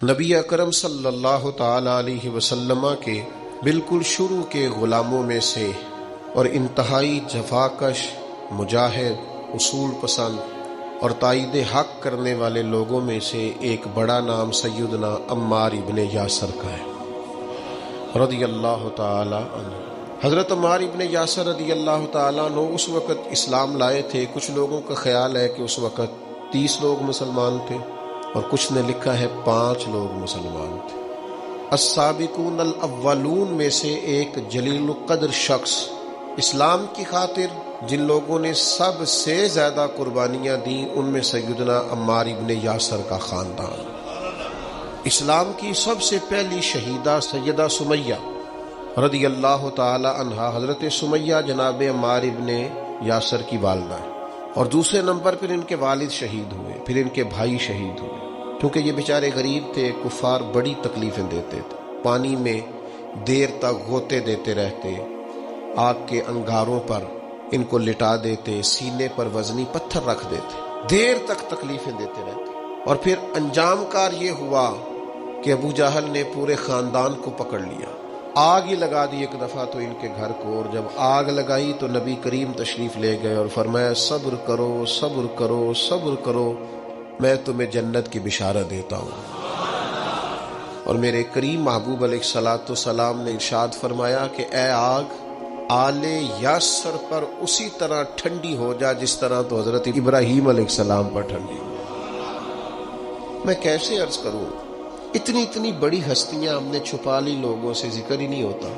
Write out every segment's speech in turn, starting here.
نبی اکرم صلی اللہ تعالی علیہ وسلم کے بالکل شروع کے غلاموں میں سے اور انتہائی جفاکش، مجاہد، اصول پسند اور تائید حق کرنے والے لوگوں میں سے ایک بڑا نام سیدنا عمار ابن یاسر کا ہے رضی اللہ تعالی عنہ۔ حضرت عمار ابن یاسر رضی اللہ تعالیٰ عنہ اس وقت اسلام لائے تھے۔ کچھ لوگوں کا خیال ہے کہ اس وقت 30 لوگ مسلمان تھے اور کچھ نے لکھا ہے 5 لوگ مسلمان تھے۔ السابقون الاولون میں سے ایک جلیل القدر شخص، اسلام کی خاطر جن لوگوں نے سب سے زیادہ قربانیاں دیں ان میں سیدنا عمار ابن یاسر کا خاندان۔ اسلام کی سب سے پہلی شہیدہ سیدہ سمیہ رضی اللہ تعالی عنہا، حضرت سمیہ جناب عمار ابن یاسر کی والدہ ہے، اور دوسرے نمبر پر ان کے والد شہید ہوئے، پھر ان کے بھائی شہید ہوئے، کیونکہ یہ بیچارے غریب تھے۔ کفار بڑی تکلیفیں دیتے تھے، پانی میں دیر تک غوطے دیتے رہتے، آگ کے انگاروں پر ان کو لٹا دیتے، سینے پر وزنی پتھر رکھ دیتے، دیر تک تکلیفیں دیتے رہتے، اور پھر انجام کار یہ ہوا کہ ابو جہل نے پورے خاندان کو پکڑ لیا، آگ ہی لگا دی ایک دفعہ تو ان کے گھر کو، اور جب آگ لگائی تو نبی کریم تشریف لے گئے اور فرمایا صبر کرو صبر کرو صبر کرو، میں تمہیں جنت کی بشارت دیتا ہوں۔ اور میرے کریم محبوب علیہ الصلوۃ والسلام نے ارشاد فرمایا کہ اے آگ، آل یاسر پر اسی طرح ٹھنڈی ہو جا جس طرح تو حضرت ابراہیم علیہ السلام پر ٹھنڈی ہو۔ میں کیسے عرض کروں، اتنی بڑی ہستیاں ہم نے چھپا لی، لوگوں سے ذکر ہی نہیں ہوتا،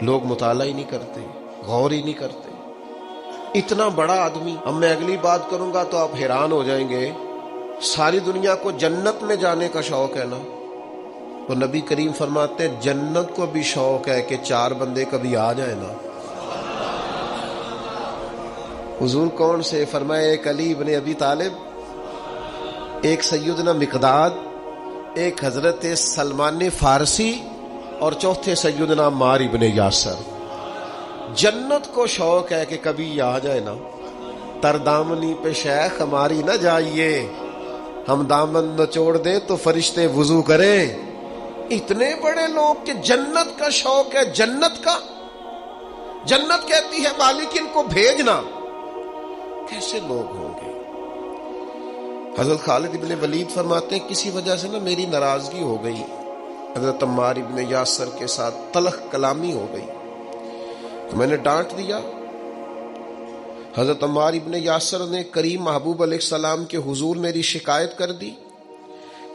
لوگ مطالعہ ہی نہیں کرتے، غور ہی نہیں کرتے۔ اتنا بڑا آدمی، اب میں اگلی بات کروں گا تو آپ حیران ہو جائیں گے، ساری دنیا کو جنت میں جانے کا شوق ہے نا، تو نبی کریم فرماتے ہیں جنت کو بھی شوق ہے کہ 4 بندے کبھی آ جائیں نا۔ حضور کون سے؟ فرمایا ایک علی ابن ابی طالب، ایک سیدنا مقداد، ایک حضرت سلمان فارسی، اور چوتھے سیدنا عمار ابن یاسر۔ جنت کو شوق ہے کہ کبھی آ جائے نا، تر دامنی پہ شیخ ہماری نہ جائیے، ہم دامن نچوڑ دیں تو فرشتے وضو کریں۔ اتنے بڑے لوگ کہ جنت کا شوق ہے، جنت کا، جنت کہتی ہے مالک ان کو بھیجنا، کیسے لوگ ہوں گے؟ حضرت خالد ابن ولید فرماتے ہیں کسی وجہ سے نا میری ناراضگی ہو گئی، حضرت عمار ابن یاسر کے ساتھ تلخ کلامی ہو گئی تو میں نے ڈانٹ دیا۔ حضرت عمار ابن یاسر نے کریم محبوب علیہ السلام کے حضور میری شکایت کر دی۔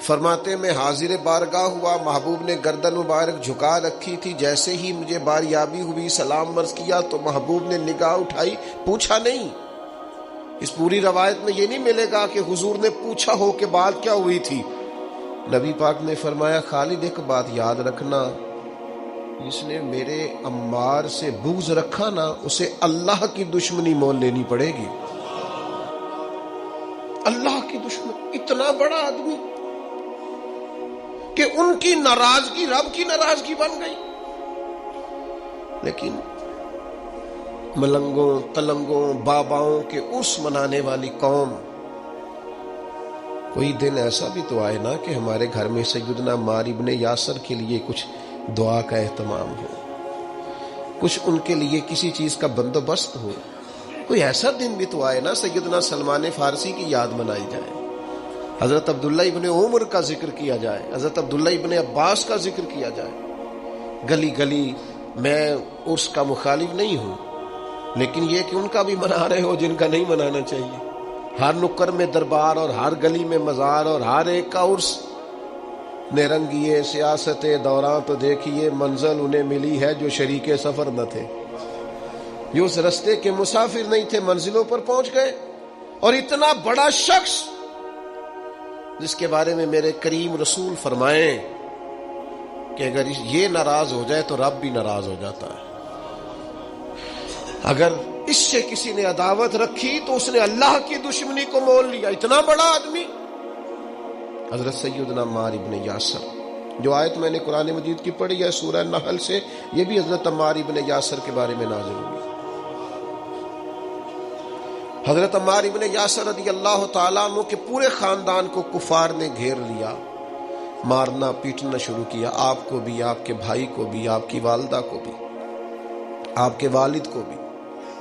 فرماتے میں حاضر بارگاہ ہوا، محبوب نے گردن مبارک جھکا رکھی تھی، جیسے ہی مجھے باریابی ہوئی سلام عرض کیا تو محبوب نے نگاہ اٹھائی، پوچھا نہیں۔ اس پوری روایت میں یہ نہیں ملے گا کہ حضور نے پوچھا ہو کہ بات کیا ہوئی تھی۔ نبی پاک نے فرمایا خالد ایک بات یاد رکھنا، جس نے میرے عمار سے بغض رکھا نا اسے اللہ کی دشمنی مول لینی پڑے گی۔ اللہ کی دشمنی، اتنا بڑا آدمی کہ ان کی ناراضگی رب کی ناراضگی بن گئی۔ لیکن ملنگوں تلنگوں باباؤں کے عرس منانے والی قوم، کوئی دن ایسا بھی تو آئے نا کہ ہمارے گھر میں سیدنا عمار ابن یاسر کے لیے کچھ دعا کا اہتمام ہو، کچھ ان کے لیے کسی چیز کا بندوبست ہو، کوئی ایسا دن بھی تو آئے نا سیدنا سلمان فارسی کی یاد منائی جائے، حضرت عبداللہ ابن عمر کا ذکر کیا جائے، حضرت عبداللہ ابن عباس کا ذکر کیا جائے۔ گلی گلی میں عرس کا مخالف نہیں ہوں، لیکن یہ کہ ان کا بھی منا رہے ہو جن کا نہیں منانا چاہیے۔ ہر نکر میں دربار اور ہر گلی میں مزار اور ہر ایک کا عرس، نرنگیے سیاست دوران تو دیکھیے منزل انہیں ملی ہے جو شریک سفر نہ تھے، جو اس رستے کے مسافر نہیں تھے، منزلوں پر پہنچ گئے۔ اور اتنا بڑا شخص جس کے بارے میں میرے کریم رسول فرمائیں کہ اگر یہ ناراض ہو جائے تو رب بھی ناراض ہو جاتا ہے۔ اگر اس سے کسی نے عداوت رکھی تو اس نے اللہ کی دشمنی کو مول لیا۔ اتنا بڑا آدمی حضرت سیدنا عمار ابن یاسر، جو آیت میں نے قرآن مجید کی پڑھی ہے سورہ نحل سے، یہ بھی حضرت عمار ابن یاسر کے بارے میں نازل ہوئی۔ حضرت عمار ابن یاسر رضی اللہ تعالیٰ عنہ کے پورے خاندان کو کفار نے گھیر لیا، مارنا پیٹنا شروع کیا، آپ کو بھی، آپ کے بھائی کو بھی، آپ کی والدہ کو بھی، آپ کے والد کو بھی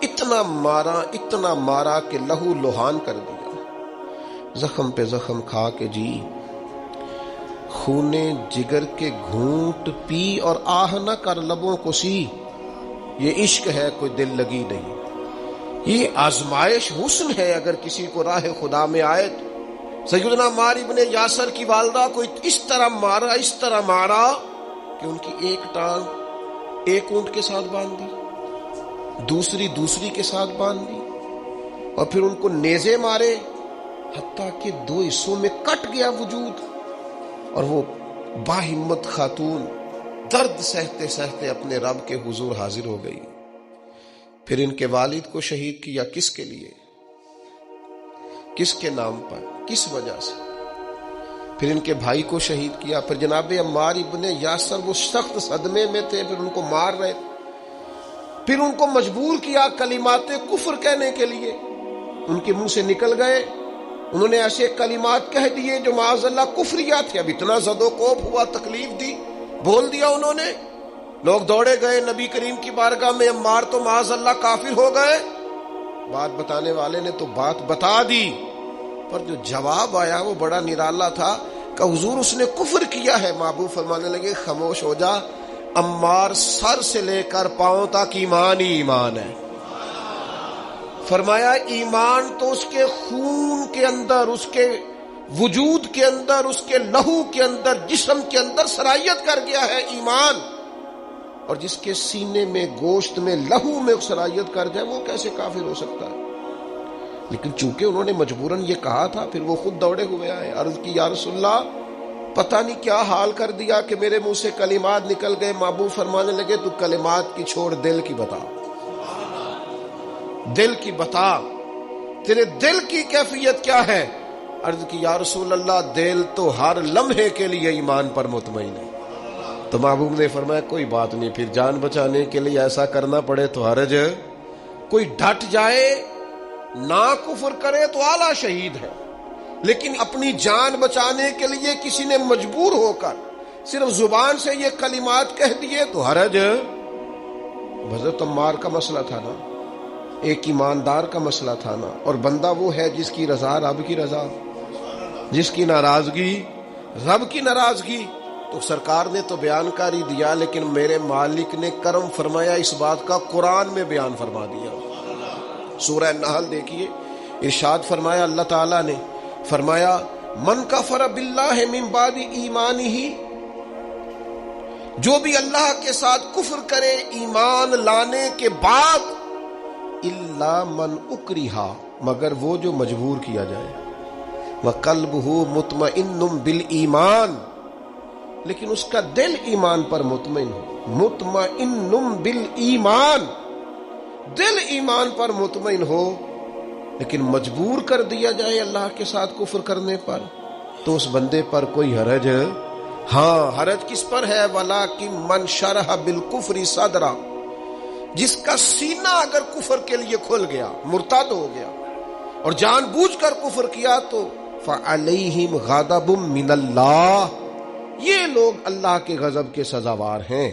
اتنا مارا کہ لہو لہان کر دیا، زخم پہ زخم کھا کے جی خونے جگر کے گھونٹ پی اور آہ نہ کر لبوں کو سی، یہ عشق ہے کوئی دل لگی نہیں، یہ آزمائش حسن ہے اگر کسی کو راہ خدا میں آئے تو۔ سیدنا عمار ابن یاسر کی والدہ کو اس طرح مارا کہ ان کی ایک ٹانگ ایک اونٹ کے ساتھ باندھ دی، دوسری کے ساتھ باندھ دی، اور پھر ان کو نیزے مارے حتیٰ کہ 2 حصوں میں کٹ گیا وجود، اور وہ باہمت خاتون درد سہتے سہتے اپنے رب کے حضور حاضر ہو گئی۔ پھر ان کے والد کو شہید کیا، کس کے لیے، کس کے نام پر، کس وجہ سے؟ پھر ان کے بھائی کو شہید کیا، پھر جناب عمار ابن یاسر وہ سخت صدمے میں تھے، پھر ان کو مار رہے، پھر ان کو مجبور کیا کلمات کفر کہنے کے لیے، ان کے منہ سے نکل گئے، انہوں نے ایسے کلمات کہہ دیے جو معاذ اللہ کفریہ تھے، اب اتنا زد و کوب ہوا، تکلیف دی، بول دیا انہوں نے، لوگ دوڑے گئے نبی کریم کی بارگاہ میں، عمار تو معاذ اللہ کافر ہو گئے، بات بتانے والے نے تو بات بتا دی، پر جو جواب آیا وہ بڑا نرالا تھا کہ حضور اس نے کفر کیا ہے۔ محبوب فرمانے لگے خاموش ہو جا، عمار سر سے لے کر پاؤں تک ایمان ہی ایمان ہے۔ فرمایا ایمان تو اس کے خون کے اندر، اس کے وجود کے اندر، اس کے لہو کے اندر، جسم کے اندر سرایت کر گیا ہے ایمان، اور جس کے سینے میں، گوشت میں، لہو میں سرایت کر جائے وہ کیسے کافر ہو سکتا ہے؟ لیکن چونکہ انہوں نے مجبوراً یہ کہا تھا، پھر وہ خود دوڑے ہوئے آئے، عرض کی یا رسول اللہ پتہ نہیں کیا حال کر دیا کہ میرے منہ سے کلمات نکل گئے۔ محبوب فرمانے لگے تو کلمات کی چھوڑ، دل کی بتا، دل کی بتا، تیرے دل کی کیفیت کیا ہے؟ عرض کی یا رسول اللہ دل تو ہر لمحے کے لیے ایمان پر مطمئن ہے۔ تو محبوب نے فرمایا کوئی بات نہیں، پھر جان بچانے کے لیے ایسا کرنا پڑے تو حرج، کوئی ڈٹ جائے نہ کفر کرے تو اعلیٰ شہید ہے، لیکن اپنی جان بچانے کے لیے کسی نے مجبور ہو کر صرف زبان سے یہ کلمات کہہ دیے تو حرج۔ حضرت عمار کا مسئلہ تھا نا، ایک ایماندار کا مسئلہ تھا نا، اور بندہ وہ ہے جس کی رضا رب کی رضا، جس کی ناراضگی رب کی ناراضگی۔ تو سرکار نے تو بیان کاری دیا، لیکن میرے مالک نے کرم فرمایا اس بات کا، قرآن میں بیان فرما دیا۔ سورہ نحل دیکھیے، ارشاد فرمایا اللہ تعالیٰ نے، فرمایا من کفر باللہ من بعد ایمانہ، جو بھی اللہ کے ساتھ کفر کرے ایمان لانے کے بعد، الا من اکرہ، مگر وہ جو مجبور کیا جائے، وقلبہ مطمئن بالایمان، لیکن اس کا دل ایمان پر مطمئن ہو، مطمئن بالایمان، دل ایمان پر مطمئن ہو، لیکن مجبور کر دیا جائے اللہ کے ساتھ کفر کرنے پر، تو اس بندے پر کوئی حرج، ہاں حرج کس پر ہے؟ وَلَٰكِن مَّن شَرَحَ بِالْكُفْرِ صَدْرًا، جس کا سینہ اگر کفر کے لیے کھل گیا، مرتد ہو گیا اور جان بوجھ کر کفر کیا، تو فَعَلَيْهِمْ غَضَبٌ مِّنَ اللَّهِ، یہ لوگ اللہ کے غضب کے سزاوار ہیں۔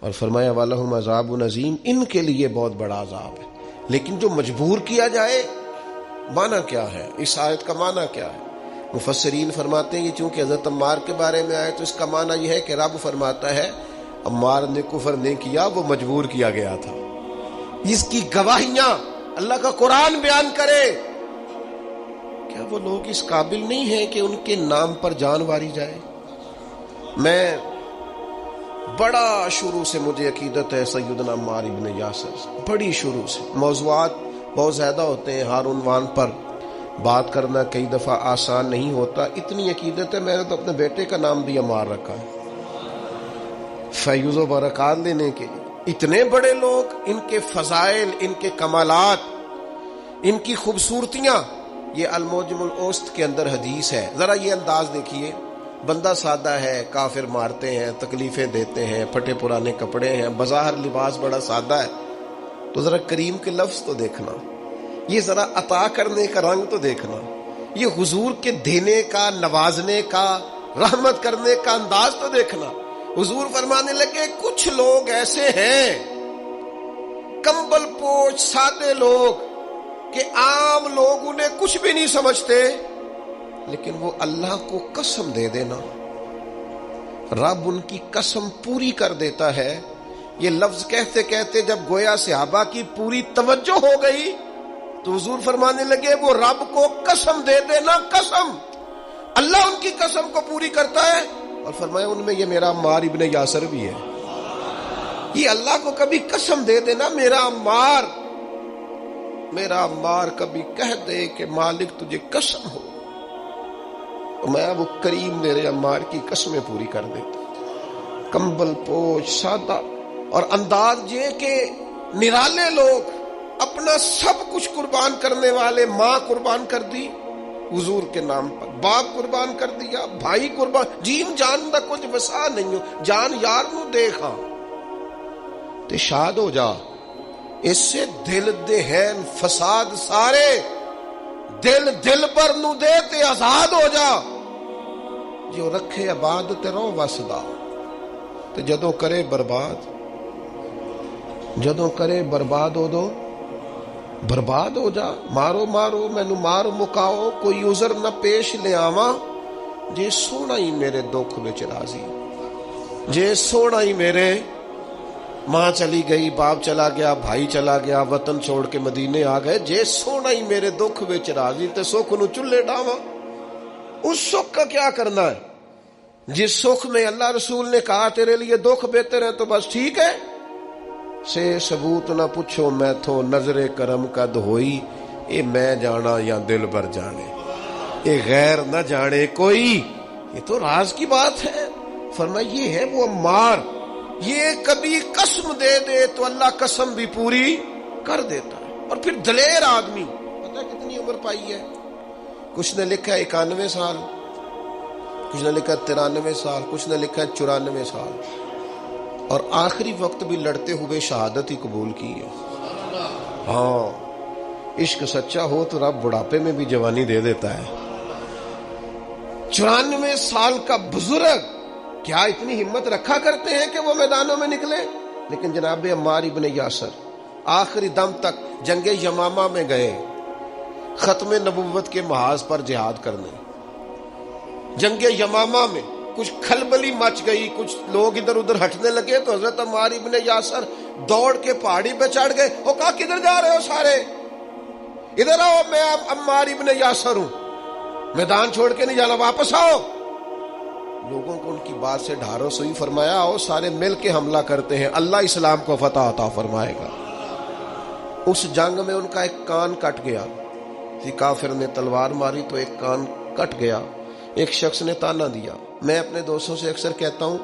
اور فرمایا وَلَهُمْ عَذَابٌ عَظِيمٌ، ان کے لیے بہت بڑا عذاب ہے۔ لیکن جو مجبور کیا جائے، معنی کیا ہے اس آیت کا؟ معنی کیا ہے؟ مفسرین فرماتے ہیں کہ چونکہ حضرت عمار کے بارے میں آئے تو اس کا معنی یہ ہے کہ رب فرماتا ہے عمار نے کفر نہیں کیا، وہ مجبور کیا گیا تھا۔ اس کی گواہیاں اللہ کا قرآن بیان کرے۔ کیا وہ لوگ اس قابل نہیں ہیں کہ ان کے نام پر جان واری جائے؟ میں بڑا شروع سے مجھے عقیدت ہے سیدنا عمار ابن یاسر سے، بڑی شروع سے۔ موضوعات بہت زیادہ ہوتے ہیں، ہر عنوان پر بات کرنا کئی دفعہ آسان نہیں ہوتا، اتنی عقیدت ہے میں نے تو اپنے بیٹے کا نام بھی عمار رکھا ہے فیض و برکات لینے کے لیے۔ اتنے بڑے لوگ، ان کے فضائل، ان کے کمالات، ان کی خوبصورتیاں، یہ المعجم الاوسط کے اندر حدیث ہے۔ ذرا یہ انداز دیکھیے، بندہ سادہ ہے، کافر مارتے ہیں، تکلیفیں دیتے ہیں، پھٹے پرانے کپڑے ہیں، بظاہر لباس بڑا سادہ ہے، تو ذرا کریم کے لفظ تو دیکھنا، یہ ذرا عطا کرنے کا رنگ تو دیکھنا، یہ حضور کے دینے کا، نوازنے کا، رحمت کرنے کا انداز تو دیکھنا۔ حضور فرمانے لگے کچھ لوگ ایسے ہیں کمبل پوش سادے لوگ کہ عام لوگ انہیں کچھ بھی نہیں سمجھتے، لیکن وہ اللہ کو قسم دے دینا، رب ان کی قسم پوری کر دیتا ہے۔ یہ لفظ کہتے کہتے جب گویا صحابہ کی پوری توجہ ہو گئی تو حضور فرمانے لگے وہ رب کو قسم دے دینا، قسم، اللہ ان کی قسم کو پوری کرتا ہے۔ اور فرمایا ان میں یہ میرا عمار ابن یاسر بھی ہے۔ یہ اللہ کو کبھی قسم دے دینا، میرا عمار کبھی کہہ دے کہ مالک تجھے قسم ہو، تو میں وہ کریم میرے عمار کی قسمیں پوری کر دیتا۔ کمبل پوش سادہ اور انداز یہ کہ نرالے لوگ، اپنا سب کچھ قربان کرنے والے، ماں قربان کر دی حضور کے نام پر، باپ قربان کر دیا، بھائی قربان، جیم جان دا کچھ وسا نہیں ہو، جان یار نو دیکھا تے شاد ہو جا، اس سے دل دہن فساد سارے، دل پر نو دے تے آزاد ہو جا، جو رکھے آباد تے رو وسدا، تے جدوں کرے برباد ہو دو، برباد ہو جا۔ مارو مینو مار مکاؤ، کوئی عذر نہ پیش لے آواں، جے سونا ہی میرے دکھ وچ راضی، جے سونا ہی میرے ماں چلی گئی، باپ چلا گیا، بھائی چلا گیا، وطن چھوڑ کے مدینے آ گئے، جے سونا ہی میرے دکھ وچ راضی تے سکھ نو چلے ڈاواں۔ اس سکھ کا کیا کرنا ہے جس سکھ میں اللہ رسول نے کہا تیرے لیے دکھ بہتر ہے تو بس ٹھیک ہے، سے ثبوت نہ پوچھو میں تھو نظر کرم قد ہوئی، اے میں جانا یا دل بر جانے، اے غیر نہ جانے کوئی، یہ تو راز کی بات ہے۔ فرمایا یہ ہے وہ عمار، یہ کبھی قسم دے دے تو اللہ قسم بھی پوری کر دیتا ہے۔ اور پھر دلیر آدمی، پتہ کتنی عمر پائی ہے، کچھ نے لکھا ہے 91 سال، کچھ نے لکھا 93 سال، کچھ نے لکھا 94 سال، اور آخری وقت بھی لڑتے ہوئے شہادت ہی قبول کی ہے۔ ہاں، عشق سچا ہو تو رب بڑھاپے میں بھی جوانی دے دیتا ہے۔ 94 سال کا بزرگ کیا اتنی ہمت رکھا کرتے ہیں کہ وہ میدانوں میں نکلے؟ لیکن جناب عمار ابن یاسر آخری دم تک جنگ یمامہ میں گئے، ختم نبوت کے محاذ پر جہاد کرنے۔ جنگ یمامہ میں کچھ کھلبلی مچ گئی، کچھ لوگ ادھر ادھر ہٹنے لگے تو حضرت عمار ابن یاسر دوڑ کے پہاڑی پہ چڑھ گئے۔ وہ کہا کدھر جا رہے ہو سارے، ادھر آؤ، میں عمار ابن یاسر ہوں، میدان چھوڑ کے نہیں جانا، واپس آؤ۔ لوگوں کو ان کی بات سے ڈھارس ہوئی، فرمایا آؤ سارے مل کے حملہ کرتے ہیں، اللہ اسلام کو فتح عطا فرمائے گا۔ اس جنگ میں ان کا ایک کان کٹ گیا، کافر نے تلوار ماری تو ایک کان کٹ گیا۔ ایک شخص نے تانا دیا، میں اپنے دوستوں سے اکثر کہتا ہوں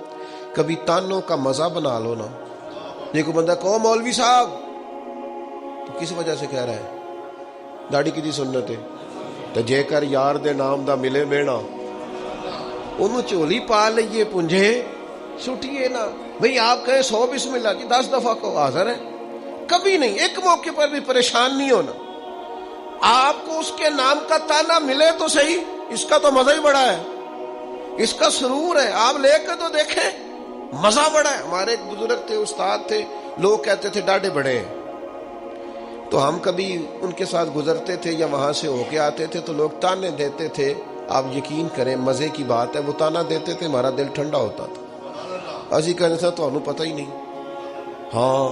کبھی تانوں کا مزہ بنا لو نا۔ دیکھو بندہ کہو مولوی صاحب، تو کس وجہ سے کہہ رہا ہے؟ داڑھی کی دی سنت ہے تے جے کر یار دے نام دا ملے بینا، انہوں چولی پا لئیے پنجے سٹیے نا۔ بھئی آپ کہیں 100 بسم اللہ کی 10 دفعہ کو حاضر ہے، کبھی نہیں، ایک موقع پر بھی پریشان نہیں ہونا۔ آپ کو اس کے نام کا تانا ملے تو صحیح، اس کا تو مزہ ہی بڑا ہے، اس کا سرور ہے، آپ لے کے تو دیکھیں، مزہ بڑا ہے۔ ہمارے ایک بزرگ تھے، استاد تھے، لوگ کہتے تھے ڈاڈے بڑے ہیں، تو ہم کبھی ان کے ساتھ گزرتے تھے یا وہاں سے ہو کے آتے تھے تو لوگ تانے دیتے تھے، آپ یقین کریں مزے کی بات ہے، وہ تانا دیتے تھے ہمارا دل ٹھنڈا ہوتا تھا۔ اسی کہنے تھا تو انہوں پتہ ہی نہیں، ہاں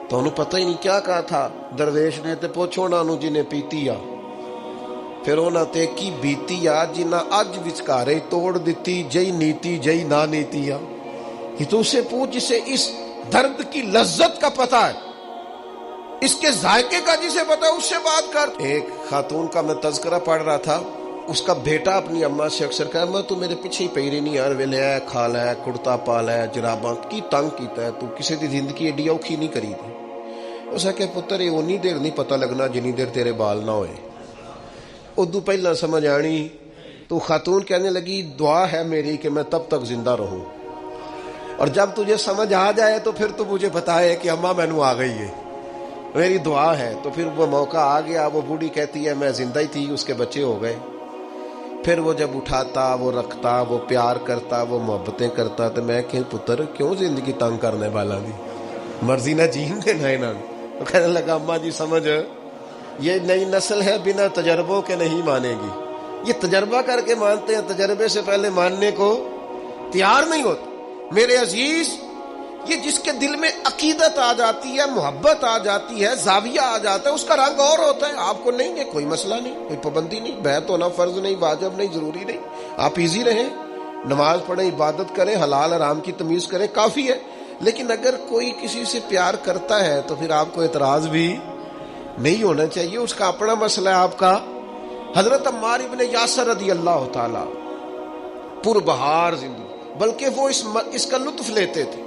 تو انہوں پتہ ہی نہیں کیا کہا تھا درویش نے، تے پوچھو نا انہوں جنہیں پیتی آ، پھر انہوں تے کی بیتی آ جنہ اج وچکارے توڑ دیتی، جئی نیتی جئی نا نیتی آ۔ یہ تو اسے پوچھ جسے اس درد کی لذت کا پتہ ہے، اس کے ذائقے کا جسے پتہ ہے، اس سے بات کر۔ ایک خاتون کا میں تذکرہ پڑھ رہا تھا، اس کا بیٹا اپنی اماں سے اکثر کہا اماں تو میرے پیچھے ہی پیری نہیں یار، ویلے ہے کھا لے کڑتا پا لے جراباں کی تنگ کیتا ہے، تو کسی دی زندگی ایڈی اوکھی نہیں کری تھی۔ اس نے کہا پتر یہ اونی دیر نہیں پتہ لگنا جنی دیر تیرے بال نہ ہوئے، ادو پہلا سمجھ آنی۔ تو خاتون کہنے لگی دعا ہے میری کہ میں تب تک زندہ رہوں، اور جب تجھے سمجھ آ جائے تو پھر تو مجھے بتائے کہ اماں مینوں آ گئی ہے۔ میری دعا ہے. تو پھر وہ موقع آ گیا, وہ بوڑھی کہتی ہے میں زندہ ہی تھی, اس کے بچے ہو گئے. پھر وہ جب اٹھاتا, وہ رکھتا, وہ پیار کرتا, وہ محبتیں کرتا, تو میں کہ پتر کیوں زندگی تنگ کرنے والا دی, مرضی نہ جین دینا انہوں نے. تو کہنے لگا اماں جی سمجھ, یہ نئی نسل ہے بنا تجربوں کے نہیں مانے گی. یہ تجربہ کر کے مانتے ہیں, تجربے سے پہلے ماننے کو تیار نہیں ہوتے. میرے عزیز, یہ جس کے دل میں عقیدت آ جاتی ہے, محبت آ جاتی ہے, زاویہ آ جاتا ہے, اس کا رنگ اور ہوتا ہے. آپ کو نہیں ہے, کوئی مسئلہ نہیں, کوئی پابندی نہیں, بیعت ہونا فرض نہیں, واجب نہیں, ضروری نہیں. آپ ایزی رہیں, نماز پڑھیں, عبادت کریں, حلال حرام کی تمیز کریں, کافی ہے. لیکن اگر کوئی کسی سے پیار کرتا ہے تو پھر آپ کو اعتراض بھی نہیں ہونا چاہیے, اس کا اپنا مسئلہ ہے, آپ کا. حضرت عمار ابن یاسر رضی اللہ تعالی پربہار زندگی, بلکہ وہ اس کا لطف لیتے تھے,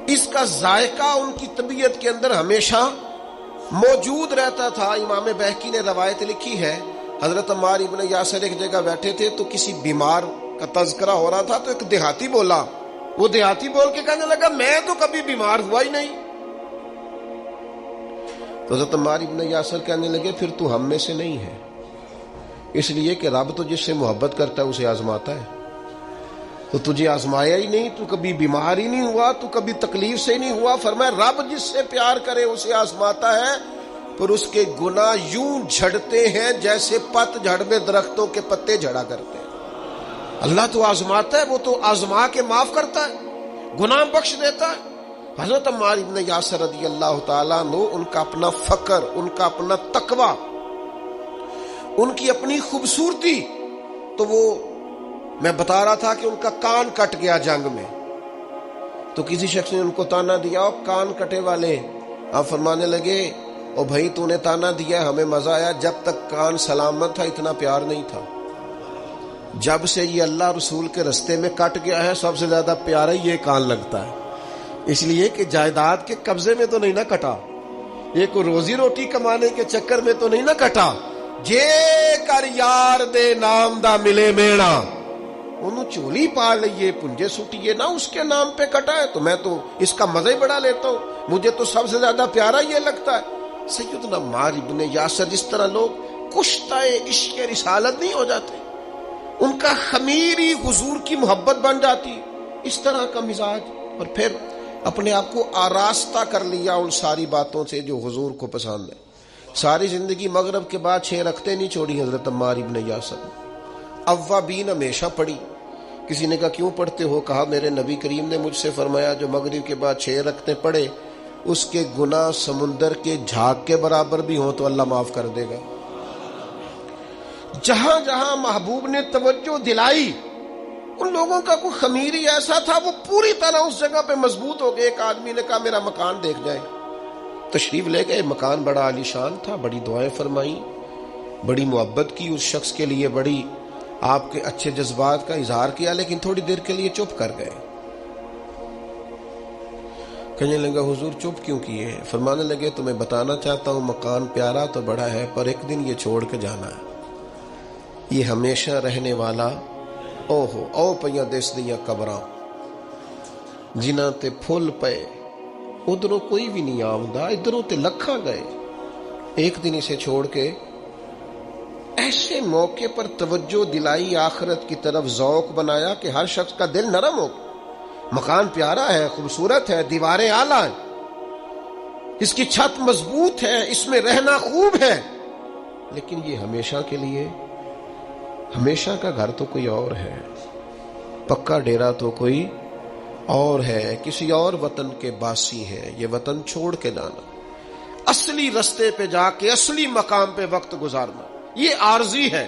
اس کا ذائقہ ان کی طبیعت کے اندر ہمیشہ موجود رہتا تھا. امام بہقی نے روایت لکھی ہے, حضرت عمار ابن یاسر ایک جگہ بیٹھے تھے تو کسی بیمار کا تذکرہ ہو رہا تھا, تو ایک دیہاتی بولا. وہ دیہاتی بول کے کہنے لگا میں تو کبھی بیمار ہوا ہی نہیں. تو حضرت عمار ابن یاسر کہنے لگے پھر تو ہم میں سے نہیں ہے, اس لیے کہ رب تو جس سے محبت کرتا ہے اسے آزماتا ہے. تو تجھے آزمایا ہی نہیں, تو کبھی بیمار ہی نہیں ہوا, تو کبھی تکلیف سے ہی نہیں ہوا. فرمایا رب جس سے پیار کرے اسے آزماتا ہے, پر اس کے گناہ یوں جھڑتے ہیں جیسے پت جھڑ میں درختوں کے پتے جھڑا کرتے ہیں. اللہ تو آزماتا ہے, وہ تو آزما کے معاف کرتا ہے, گناہ بخش دیتا ہے. حضرت عمار ابن یاسر رضی اللہ تعالیٰ عنہ, ان کا اپنا فقر, ان کا اپنا تقوی, ان کی اپنی خوبصورتی. تو وہ میں بتا رہا تھا کہ ان کا کان کٹ گیا جنگ میں, تو کسی شخص نے ان کو تانا دیا, اور کان کٹے والے. آپ فرمانے لگے او بھائی تو نے تانا دیا, ہمیں مزہ آیا, جب تک کان سلامت تھا اتنا پیار نہیں تھا. جب سے یہ اللہ رسول کے رستے میں کٹ گیا ہے, سب سے زیادہ پیارا یہ کان لگتا ہے. اس لیے کہ جائیداد کے قبضے میں تو نہیں نہ کٹا, یہ کوئی روزی روٹی کمانے کے چکر میں تو نہیں نہ کٹا. جے کر یار دے نام دا ملے میڑا, انہوں چولی پاڑ لئیے پنجے سٹیے نہ, اس کے نام پہ کٹا ہے. تو میں تو اس کا مزہ ہی بڑا لیتا ہوں, مجھے تو سب سے زیادہ پیارا یہ لگتا ہے. سیدنا عمار ابن یاسر, جس طرح لوگ کشتہ عشق رسالت نہیں ہو جاتے, ان کا خمیری حضور کی محبت بن جاتی, اس طرح کا مزاج. اور پھر اپنے آپ کو آراستہ کر لیا ان ساری باتوں سے جو حضور کو پسند ہے. ساری زندگی مغرب کے بعد 6 رکعتیں نہیں چھوڑی حضرت عمار ابن یاسر. اوابین ہمیشہ پڑھی. کسی نے کہا کیوں پڑھتے ہو؟ کہا میرے نبی کریم نے مجھ سے فرمایا جو مغرب کے بعد 6 رکعتیں پڑھے اس کے گناہ سمندر کے جھاگ کے برابر بھی ہوں تو اللہ معاف کر دے گا. جہاں جہاں محبوب نے توجہ دلائی, ان لوگوں کا کوئی خمیری ایسا تھا, وہ پوری طرح اس جگہ پہ مضبوط ہو گئے. ایک آدمی نے کہا میرا مکان دیکھ جائے, تشریف لے گئے. مکان بڑا عالیشان تھا, بڑی دعائیں فرمائی, بڑی محبت کی اس شخص کے لیے, بڑی آپ کے اچھے جذبات کا اظہار کیا, لیکن تھوڑی دیر کے لیے چپ کر گئے. کہنے لگا حضور چپ کیوں کیے؟ فرمانے لگے تمہیں بتانا چاہتا ہوں مکان پیارا تو بڑا ہے, پر ایک دن یہ چھوڑ کے جانا ہے. یہ ہمیشہ رہنے والا او پیاں دس دیاں قبراں جنہاں تے پھول پے, ادھروں کوئی بھی نہیں آمدا, ادھروں تے لکھاں گئے. ایک دن اسے چھوڑ کے ایسے موقع پر توجہ دلائی, آخرت کی طرف ذوق بنایا کہ ہر شخص کا دل نرم ہو. مکان پیارا ہے, خوبصورت ہے, دیواریں اعلیٰ ہیں, اس کی چھت مضبوط ہے, اس میں رہنا خوب ہے, لیکن یہ ہمیشہ کے لیے, ہمیشہ کا گھر تو کوئی اور ہے, پکا ڈیرا تو کوئی اور ہے, کسی اور وطن کے باسی ہے. یہ وطن چھوڑ کے جانا, اصلی رستے پہ جا کے اصلی مقام پہ وقت گزارنا, یہ عارضی ہے,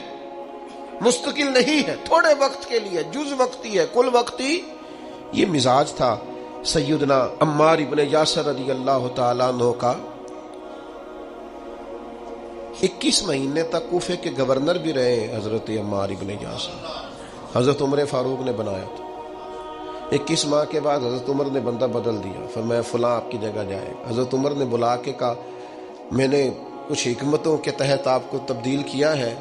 مستقل نہیں ہے, تھوڑے وقت کے لیے, جز وقتی ہے, کل وقتی. یہ مزاج تھا سیدنا عمار ابن یاسر رضی اللہ تعالیٰ عنہ کا. 21 مہینے تک کوفے کے گورنر بھی رہے حضرت عمار ابن یاسر. حضرت عمر فاروق نے بنایا تھا. 21 ماہ کے بعد حضرت عمر نے بندہ بدل دیا, فرمایا فلاں آپ کی جگہ جائے. حضرت عمر نے بلا کے کہا میں نے کچھ حکمتوں کے تحت آپ کو تبدیل کیا ہے,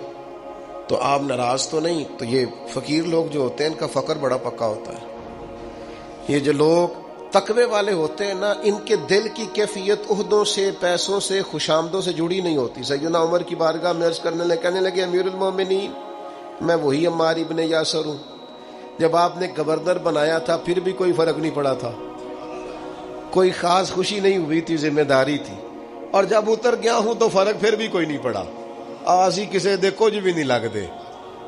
تو آپ ناراض تو نہیں؟ تو یہ فقیر لوگ جو ہوتے ہیں ان کا فقر بڑا پکا ہوتا ہے. یہ جو لوگ تقوی والے ہوتے ہیں نا، ان کے دل کی کیفیت عہدوں سے، پیسوں سے، خوشامدوں سے جڑی نہیں ہوتی۔ سیدنا عمر کی بارگاہ میں عرض کرنے لگے، کہنے لگے امیر المومنین میں وہی عمار ابن یاسر ہوں، جب آپ نے گورنر بنایا تھا پھر بھی کوئی فرق نہیں پڑا تھا، کوئی خاص خوشی نہیں ہوئی تھی، ذمہ داری تھی، اور جب اتر گیا ہوں تو فرق پھر بھی کوئی نہیں پڑا۔ آسی کسے دے کچھ بھی نہیں لگتے،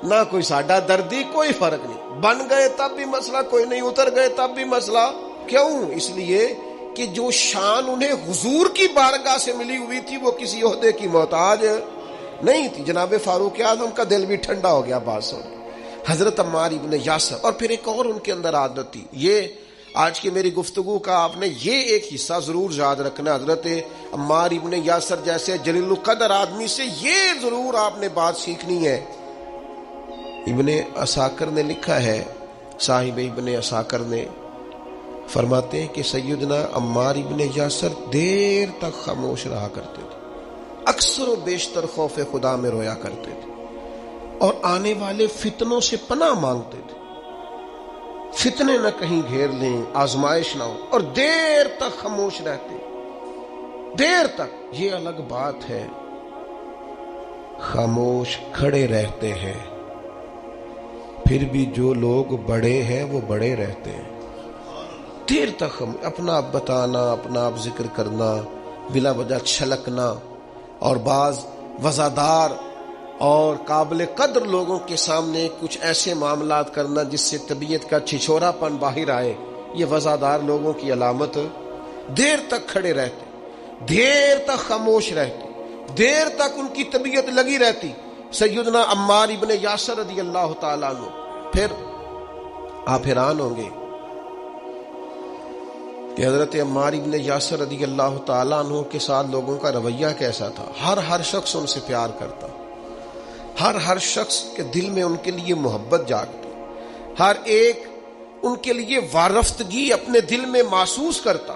نہ کوئی ساڈا دردی، کوئی فرق نہیں، بن گئے تب بھی مسئلہ کوئی نہیں، اتر گئے تب بھی مسئلہ۔ کیوں؟ اس لیے کہ جو شان انہیں حضور کی بارگاہ سے ملی ہوئی تھی وہ کسی عہدے کی محتاج نہیں تھی۔ جناب فاروق اعظم کا دل بھی ٹھنڈا ہو گیا بات سن حضرت عمار ابن یاسر۔ اور پھر ایک اور ان کے اندر عادت تھی، یہ آج کی میری گفتگو کا آپ نے یہ ایک حصہ ضرور یاد رکھنا، حضرت عمار ابن یاسر جیسے جلیل القدر آدمی سے یہ ضرور آپ نے بات سیکھنی ہے۔ ابن عساکر نے لکھا ہے، صاحب ابن عساکر نے فرماتے ہیں کہ سیدنا عمار ابن یاسر دیر تک خاموش رہا کرتے تھے، اکثر و بیشتر خوف خدا میں رویا کرتے تھے، اور آنے والے فتنوں سے پناہ مانگتے تھے، فتنے نہ کہیں گھیر لیں، آزمائش نہ ہو، اور دیر تک خاموش رہتے، دیر تک۔ یہ الگ بات ہے خاموش کھڑے رہتے ہیں، پھر بھی جو لوگ بڑے ہیں وہ بڑے رہتے ہیں، دیر تک اپنا آپ بتانا، اپنا آپ ذکر کرنا، بلا وجہ چھلکنا، اور بعض وزادار اور قابل قدر لوگوں کے سامنے کچھ ایسے معاملات کرنا جس سے طبیعت کا چھچورا پن باہر آئے، یہ وزادار لوگوں کی علامت۔ دیر تک کھڑے رہتے، دیر تک خاموش رہتے، دیر تک ان کی طبیعت لگی رہتی۔ سیدنا عمار ابن یاسر رضی اللہ تعالیٰ عنہ، پھر آپ حیران ہوں گے کہ حضرت عمار ابن یاسر رضی اللہ تعالیٰ عنہ کے ساتھ لوگوں کا رویہ کیسا تھا۔ ہر شخص ان سے پیار کرتا، ہر شخص کے دل میں ان کے لیے محبت جاگتی، ہر ایک ان کے لیے وارفتگی اپنے دل میں محسوس کرتا۔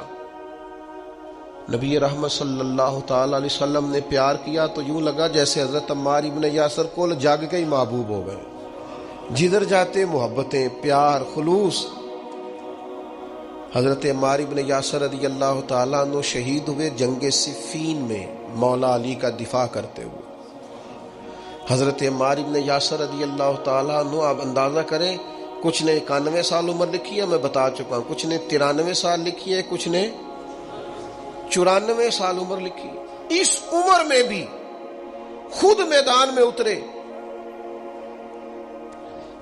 نبی رحمت صلی اللہ تعالی علیہ وسلم نے پیار کیا تو یوں لگا جیسے حضرت عمار ابن یاسر کو جاگ کے ہی محبوب ہو گئے، جدھر جاتے محبتیں، پیار، خلوص۔ حضرت عمار ابن یاسر رضی اللہ تعالیٰ عنہ شہید ہوئے جنگ صفین میں مولا علی کا دفاع کرتے ہوئے۔ حضرت عمار ابن یاسر رضی اللہ تعالیٰ عنہ، آپ اندازہ کریں، کچھ نے 91 سال عمر لکھی ہے، میں بتا چکا ہوں، کچھ نے 93 سال لکھی ہے، کچھ نے 94 سال عمر لکھی ہے۔ اس عمر میں بھی خود میدان میں اترے۔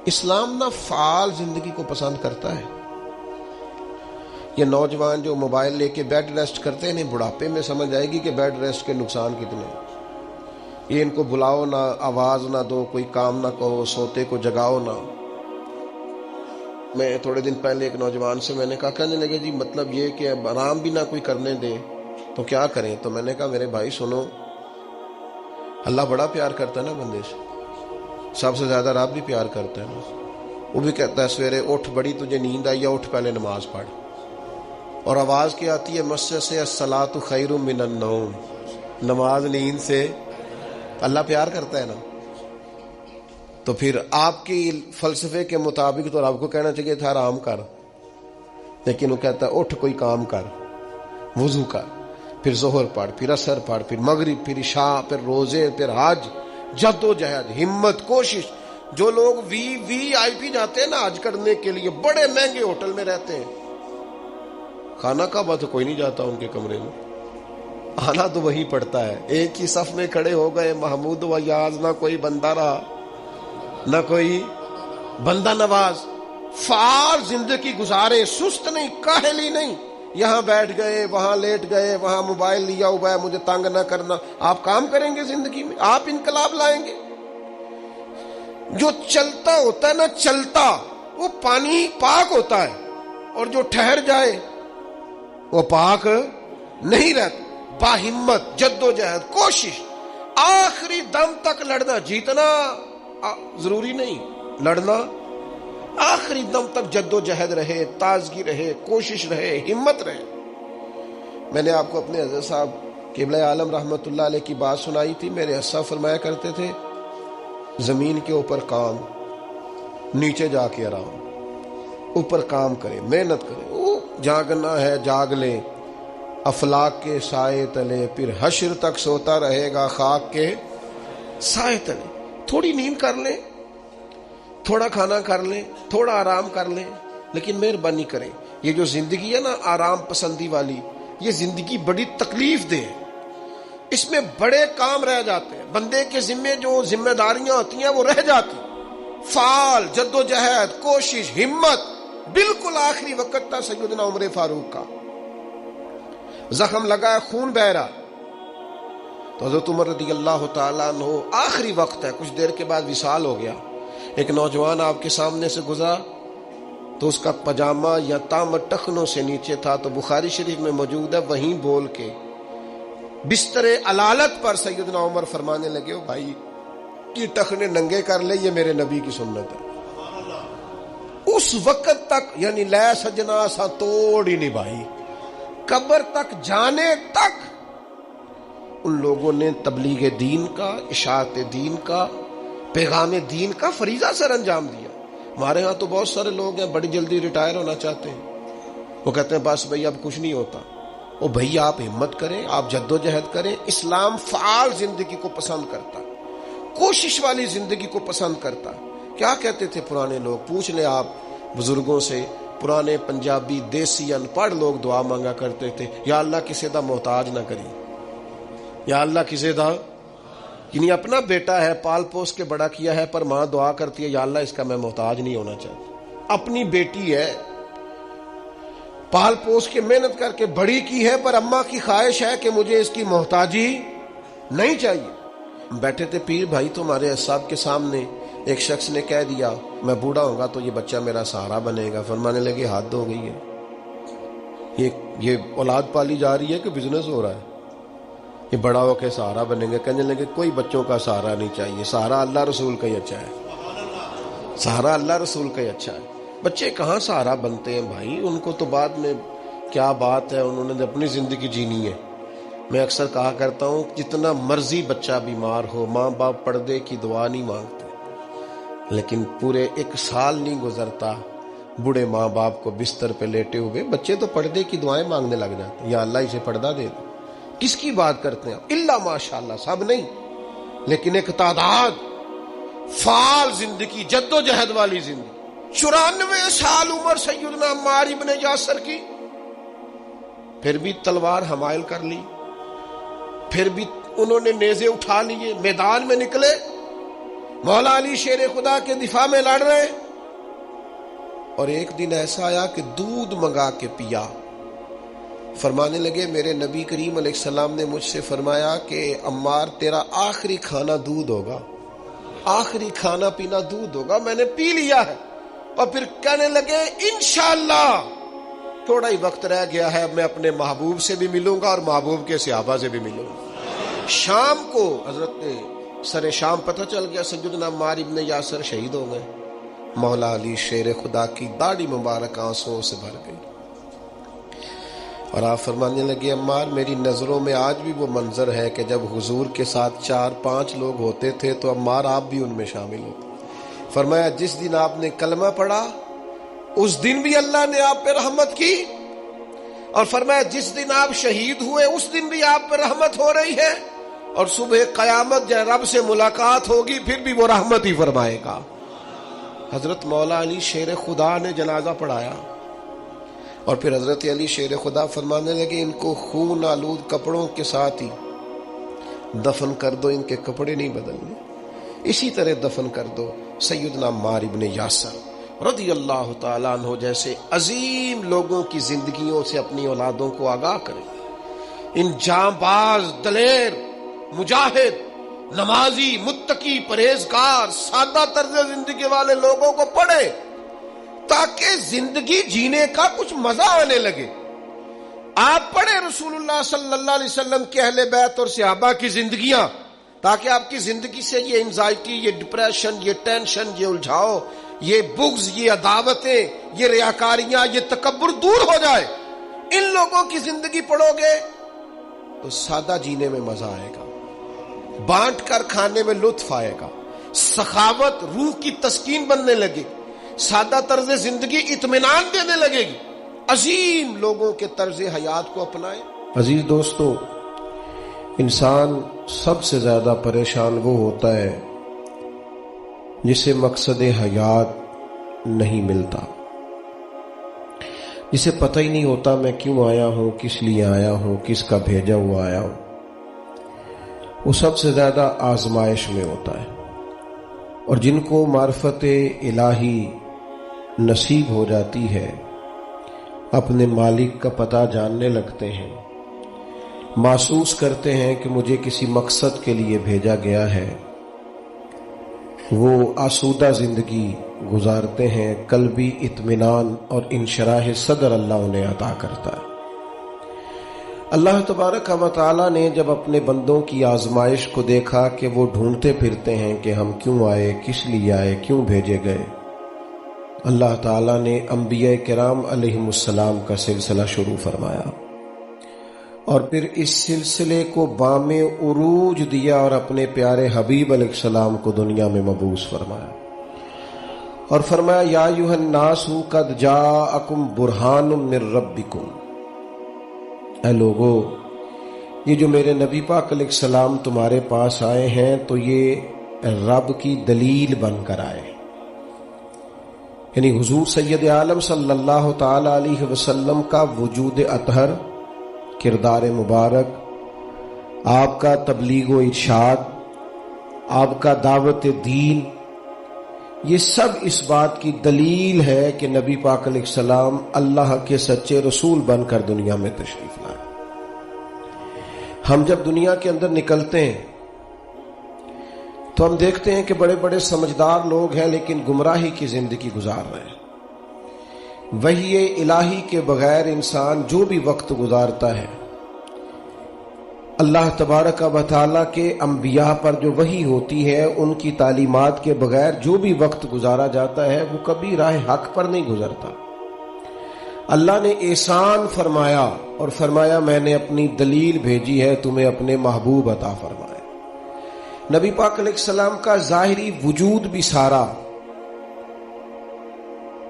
اسلام نہ فعال زندگی کو پسند کرتا ہے۔ یہ نوجوان جو موبائل لے کے بیڈ ریسٹ کرتے ہیں، بڑھاپے میں سمجھ آئے گی کہ بیڈ ریسٹ کے نقصان کتنے ہیں۔ یہ ان کو بلاؤ نہ، آواز نہ دو، کوئی کام نہ کہو، سوتے کو جگاؤ نہ۔ میں تھوڑے دن پہلے ایک نوجوان سے میں نے کہا، کہنے لگے جی مطلب یہ کہ اب آرام بھی نہ کوئی کرنے دے تو کیا کریں؟ تو میں نے کہا میرے بھائی سنو، اللہ بڑا پیار کرتا ہے نا بندے سے، سب سے زیادہ رب بھی پیار کرتا ہے نا۔ وہ بھی کہتا ہے سویرے اٹھ، بڑی تجھے نیند آئی ہے، اٹھ پہلے نماز پڑھ۔ اور آواز کیا آتی ہے مسجد سے؟ الصلاۃ خیر من النوم، نماز نیند سے۔ اللہ پیار کرتا ہے نا، تو پھر آپ کی فلسفے کے مطابق تو رب کو کہنا چاہیے تھا آرام کر، لیکن وہ کہتا ہے اٹھ کوئی کام کر، وضو کر، پھر ظہر پڑھ، پھر عصر پڑھ، پھر مغرب، پھر عشاء، پھر روزے، پھر حج، جد و جہد، ہمت، کوشش۔ جو لوگ وی آئی پی جاتے ہیں نا حج کرنے کے لیے، بڑے مہنگے ہوٹل میں رہتے ہیں، خانہ کعبہ تو کوئی نہیں جاتا ان کے کمرے میں، آنا تو وہی پڑتا ہے۔ ایک ہی صف میں کھڑے ہو گئے، محمود و یاز، نہ کوئی بندہ رہا نہ کوئی بندہ نواز۔ فعال زندگی گزارے، سست نہیں، کاہلی نہیں، یہاں بیٹھ گئے، وہاں لیٹ گئے، وہاں موبائل لیا ہوا ہے، مجھے تنگ نہ کرنا۔ آپ کام کریں گے زندگی میں، آپ انقلاب لائیں گے۔ جو چلتا ہوتا ہے نا، چلتا، وہ پانی پاک ہوتا ہے، اور جو ٹھہر جائے وہ پاک نہیں رہتا۔ باہمت، جد و جہد، کوشش، آخری دم تک لڑنا۔ جیتنا ضروری نہیں، لڑنا آخری دم تک جد و جہد رہے، تازگی رہے، کوشش رہے، ہمت رہے۔ میں نے آپ کو اپنے حضرت صاحب قبلہ عالم رحمت اللہ علیہ کی بات سنائی تھی۔ میرے حضرت صاحب فرمایا کرتے تھے، زمین کے اوپر کام، نیچے جا کے آرام، اوپر کام کرے، محنت کرے۔ وہ جاگنا ہے جاگ لے افلاک کے سائے تلے، پھر حشر تک سوتا رہے گا خاک کے سائے تلے۔ تھوڑی نیند کر لیں، تھوڑا کھانا کر لیں، تھوڑا آرام کر لیں، لیکن مہربانی کریں یہ جو زندگی ہے نا آرام پسندی والی، یہ زندگی بڑی تکلیف دہ ہے، اس میں بڑے کام رہ جاتے ہیں، بندے کے ذمے جو ذمہ داریاں ہوتی ہیں وہ رہ جاتی، فعال جد و جہد کوشش ہمت، بالکل آخری وقت تھا سیدنا عمر فاروق کا، زخم لگا ہے خون بہ رہا، تو حضرت عمر رضی اللہ تعالیٰ عنہ آخری وقت ہے، کچھ دیر کے بعد وصال ہو گیا، ایک نوجوان آپ کے سامنے سے گزرا تو اس کا پاجامہ یا تام ٹخنوں سے نیچے تھا، تو بخاری شریف میں موجود ہے، وہیں بول کے بستر علالت پر سیدنا عمر فرمانے لگے، او بھائی یہ ٹخنے ننگے کر لے، یہ میرے نبی کی سنت ہے۔ اس وقت تک یعنی لے سجنا سا توڑ ہی نہیں بھائی، قبر تک جانے تک ان لوگوں نے تبلیغ دین کا، اشاعت دین کا، پیغام دین کا فریضہ سر انجام دیا۔ ہمارے ہاں تو بہت سارے لوگ ہیں بڑی جلدی ریٹائر ہونا چاہتے ہیں، وہ کہتے ہیں بس بھائی اب کچھ نہیں ہوتا۔ او بھائی آپ ہمت کریں، آپ جد و جہد کریں، اسلام فعال زندگی کو پسند کرتا، کوشش والی زندگی کو پسند کرتا۔ کیا کہتے تھے پرانے لوگ، پوچھ لیں آپ بزرگوں سے، پرانے پنجابی دیسی ان پڑھ لوگ دعا مانگا کرتے تھے، یا اللہ کسی دا محتاج نہ کری، یا اللہ کسی دا، یعنی اپنا بیٹا ہے پال پوس کے بڑا کیا ہے، پر ماں دعا کرتی ہے یا اللہ اس کا میں محتاج نہیں ہونا چاہتا، اپنی بیٹی ہے پال پوس کے محنت کر کے بڑی کی ہے، پر اماں کی خواہش ہے کہ مجھے اس کی محتاجی نہیں چاہیے۔ بیٹھے تھے پیر بھائی تو ہمارے صاحب کے سامنے ایک شخص نے کہہ دیا میں بوڑھا ہوں گا تو یہ بچہ میرا سہارا بنے گا، فرمانے لگے حد ہو گئی ہے، یہ اولاد پالی جا رہی ہے کہ بزنس ہو رہا ہے، یہ بڑا ہو کے سہارا بنیں گے۔ کہنے لگے کوئی بچوں کا سہارا نہیں چاہیے، سہارا اللہ رسول کا ہی اچھا ہے، سہارا اللہ رسول کا ہی اچھا ہے۔ بچے کہاں سہارا بنتے ہیں بھائی، ان کو تو بعد میں کیا بات ہے، انہوں نے اپنی زندگی جینی ہے۔ میں اکثر کہا کرتا ہوں جتنا مرضی بچہ بیمار ہو، ماں باپ پردے کی دعا نہیں مانگتے، لیکن پورے 1 سال نہیں گزرتا بوڑھے ماں باپ کو بستر پہ لیٹے ہوئے بچے تو پردے کی دعائیں مانگنے لگ جاتے ہیں، یا اللہ اسے پردہ دے دے۔ کس کی بات کرتے ہیں اللہ ماشاءاللہ، سب نہیں، لیکن ایک تعداد فعال زندگی، جد و جہد والی زندگی۔ 94 سال عمر سیدنا عمار ابن یاسر کی، پھر بھی تلوار حمائل کر لی، پھر بھی انہوں نے نیزے اٹھا لیے، میدان میں نکلے، مولا علی شیر خدا کے دفاع میں لڑ رہے، اور ایک دن ایسا آیا کہ دودھ منگا کے پیا۔ فرمانے لگے میرے نبی کریم علیہ السلام نے مجھ سے فرمایا کہ عمار تیرا آخری کھانا دودھ ہوگا، آخری کھانا پینا دودھ ہوگا، میں نے پی لیا ہے۔ اور پھر کہنے لگے انشاءاللہ تھوڑا ہی وقت رہ گیا ہے، میں اپنے محبوب سے بھی ملوں گا اور محبوب کے صحابہ سے بھی ملوں گا۔ شام کو حضرت سر شام پتہ چل گیا سیدنا عمار ابن یاسر شہید ہو گئے، مولا علی شیر خدا کی داڑھی مبارک آنسوؤں سے بھر گئی، اور آپ فرمانے لگے عمار میری نظروں میں آج بھی وہ منظر ہے کہ جب حضور کے ساتھ 4-5 لوگ ہوتے تھے تو عمار آپ بھی ان میں شامل ہوتے۔ فرمایا جس دن آپ نے کلمہ پڑھا اس دن بھی اللہ نے آپ پہ رحمت کی، اور فرمایا جس دن آپ شہید ہوئے اس دن بھی آپ پہ رحمت ہو رہی ہے، اور صبح قیامت جب رب سے ملاقات ہوگی پھر بھی وہ رحمت ہی فرمائے گا۔ حضرت مولا علی شیر خدا نے جنازہ پڑھایا، اور پھر حضرت علی شیر خدا فرمانے لگے ان کو خون آلود کپڑوں کے ساتھ ہی دفن کر دو، ان کے کپڑے نہیں بدلنے، اسی طرح دفن کر دو سیدنا عمار ابن یاسر رضی اللہ تعالیٰ عنہ جیسے عظیم لوگوں کی زندگیوں سے اپنی اولادوں کو آگاہ کریں، ان جانباز دلیر مجاہد نمازی متقی پرہیزگار سادہ طرز زندگی والے لوگوں کو پڑھیں تاکہ زندگی جینے کا کچھ مزہ آنے لگے۔ آپ پڑھیں رسول اللہ صلی اللہ علیہ وسلم کے اہل بیت اور صحابہ کی زندگیاں، تاکہ آپ کی زندگی سے یہ انزائٹی، یہ ڈپریشن، یہ ٹینشن، یہ الجھاؤ، یہ بغض، یہ عداوتیں، یہ ریاکاریاں، یہ تکبر دور ہو جائے۔ ان لوگوں کی زندگی پڑھو گے تو سادہ جینے میں مزہ آئے گا، بانٹ کر کھانے میں لطف آئے گا، سخاوت روح کی تسکین بننے لگے، سادہ طرز زندگی اطمینان دینے لگے گی۔ عظیم لوگوں کے طرز حیات کو اپنائیں۔ عزیز دوستو، انسان سب سے زیادہ پریشان وہ ہوتا ہے جسے مقصد حیات نہیں ملتا، جسے پتہ ہی نہیں ہوتا میں کیوں آیا ہوں، کس لیے آیا ہوں، کس کا بھیجا ہوا آیا ہوں۔ وہ سب سے زیادہ آزمائش میں ہوتا ہے، اور جن کو معرفت الہی نصیب ہو جاتی ہے اپنے مالک کا پتہ جاننے لگتے ہیں، محسوس کرتے ہیں کہ مجھے کسی مقصد کے لیے بھیجا گیا ہے، وہ آسودہ زندگی گزارتے ہیں، قلبی اطمینان اور انشراح صدر اللہ انہیں عطا کرتا ہے۔ اللہ تبارک و تعالی نے جب اپنے بندوں کی آزمائش کو دیکھا کہ وہ ڈھونڈتے پھرتے ہیں کہ ہم کیوں آئے، کس لیے آئے، کیوں بھیجے گئے، اللہ تعالی نے انبیاء کرام علیہم السلام کا سلسلہ شروع فرمایا، اور پھر اس سلسلے کو بام عروج دیا اور اپنے پیارے حبیب علیہ السلام کو دنیا میں مبعوث فرمایا، اور فرمایا یا ایھا الناس قد جاءکم برہان من ربکم، اے لوگو یہ جو میرے نبی پاک علیہ السلام تمہارے پاس آئے ہیں تو یہ رب کی دلیل بن کر آئے، یعنی حضور سید عالم صلی اللہ تعالی علیہ وسلم کا وجود اطہر، کردار مبارک، آپ کا تبلیغ و ارشاد، آپ کا دعوت دین، یہ سب اس بات کی دلیل ہے کہ نبی پاک علیہ السلام اللہ کے سچے رسول بن کر دنیا میں تشریف لائے۔ ہم جب دنیا کے اندر نکلتے ہیں تو ہم دیکھتے ہیں کہ بڑے بڑے سمجھدار لوگ ہیں لیکن گمراہی کی زندگی گزار رہے ہیں۔ وحی الہی کے بغیر انسان جو بھی وقت گزارتا ہے، اللہ تبارک و تعالیٰ کے انبیاء پر جو وحی ہوتی ہے ان کی تعلیمات کے بغیر جو بھی وقت گزارا جاتا ہے وہ کبھی راہ حق پر نہیں گزرتا۔ اللہ نے احسان فرمایا اور فرمایا میں نے اپنی دلیل بھیجی ہے تمہیں اپنے محبوب عطا فرمائے۔ نبی پاک علیہ السلام کا ظاہری وجود بھی سارا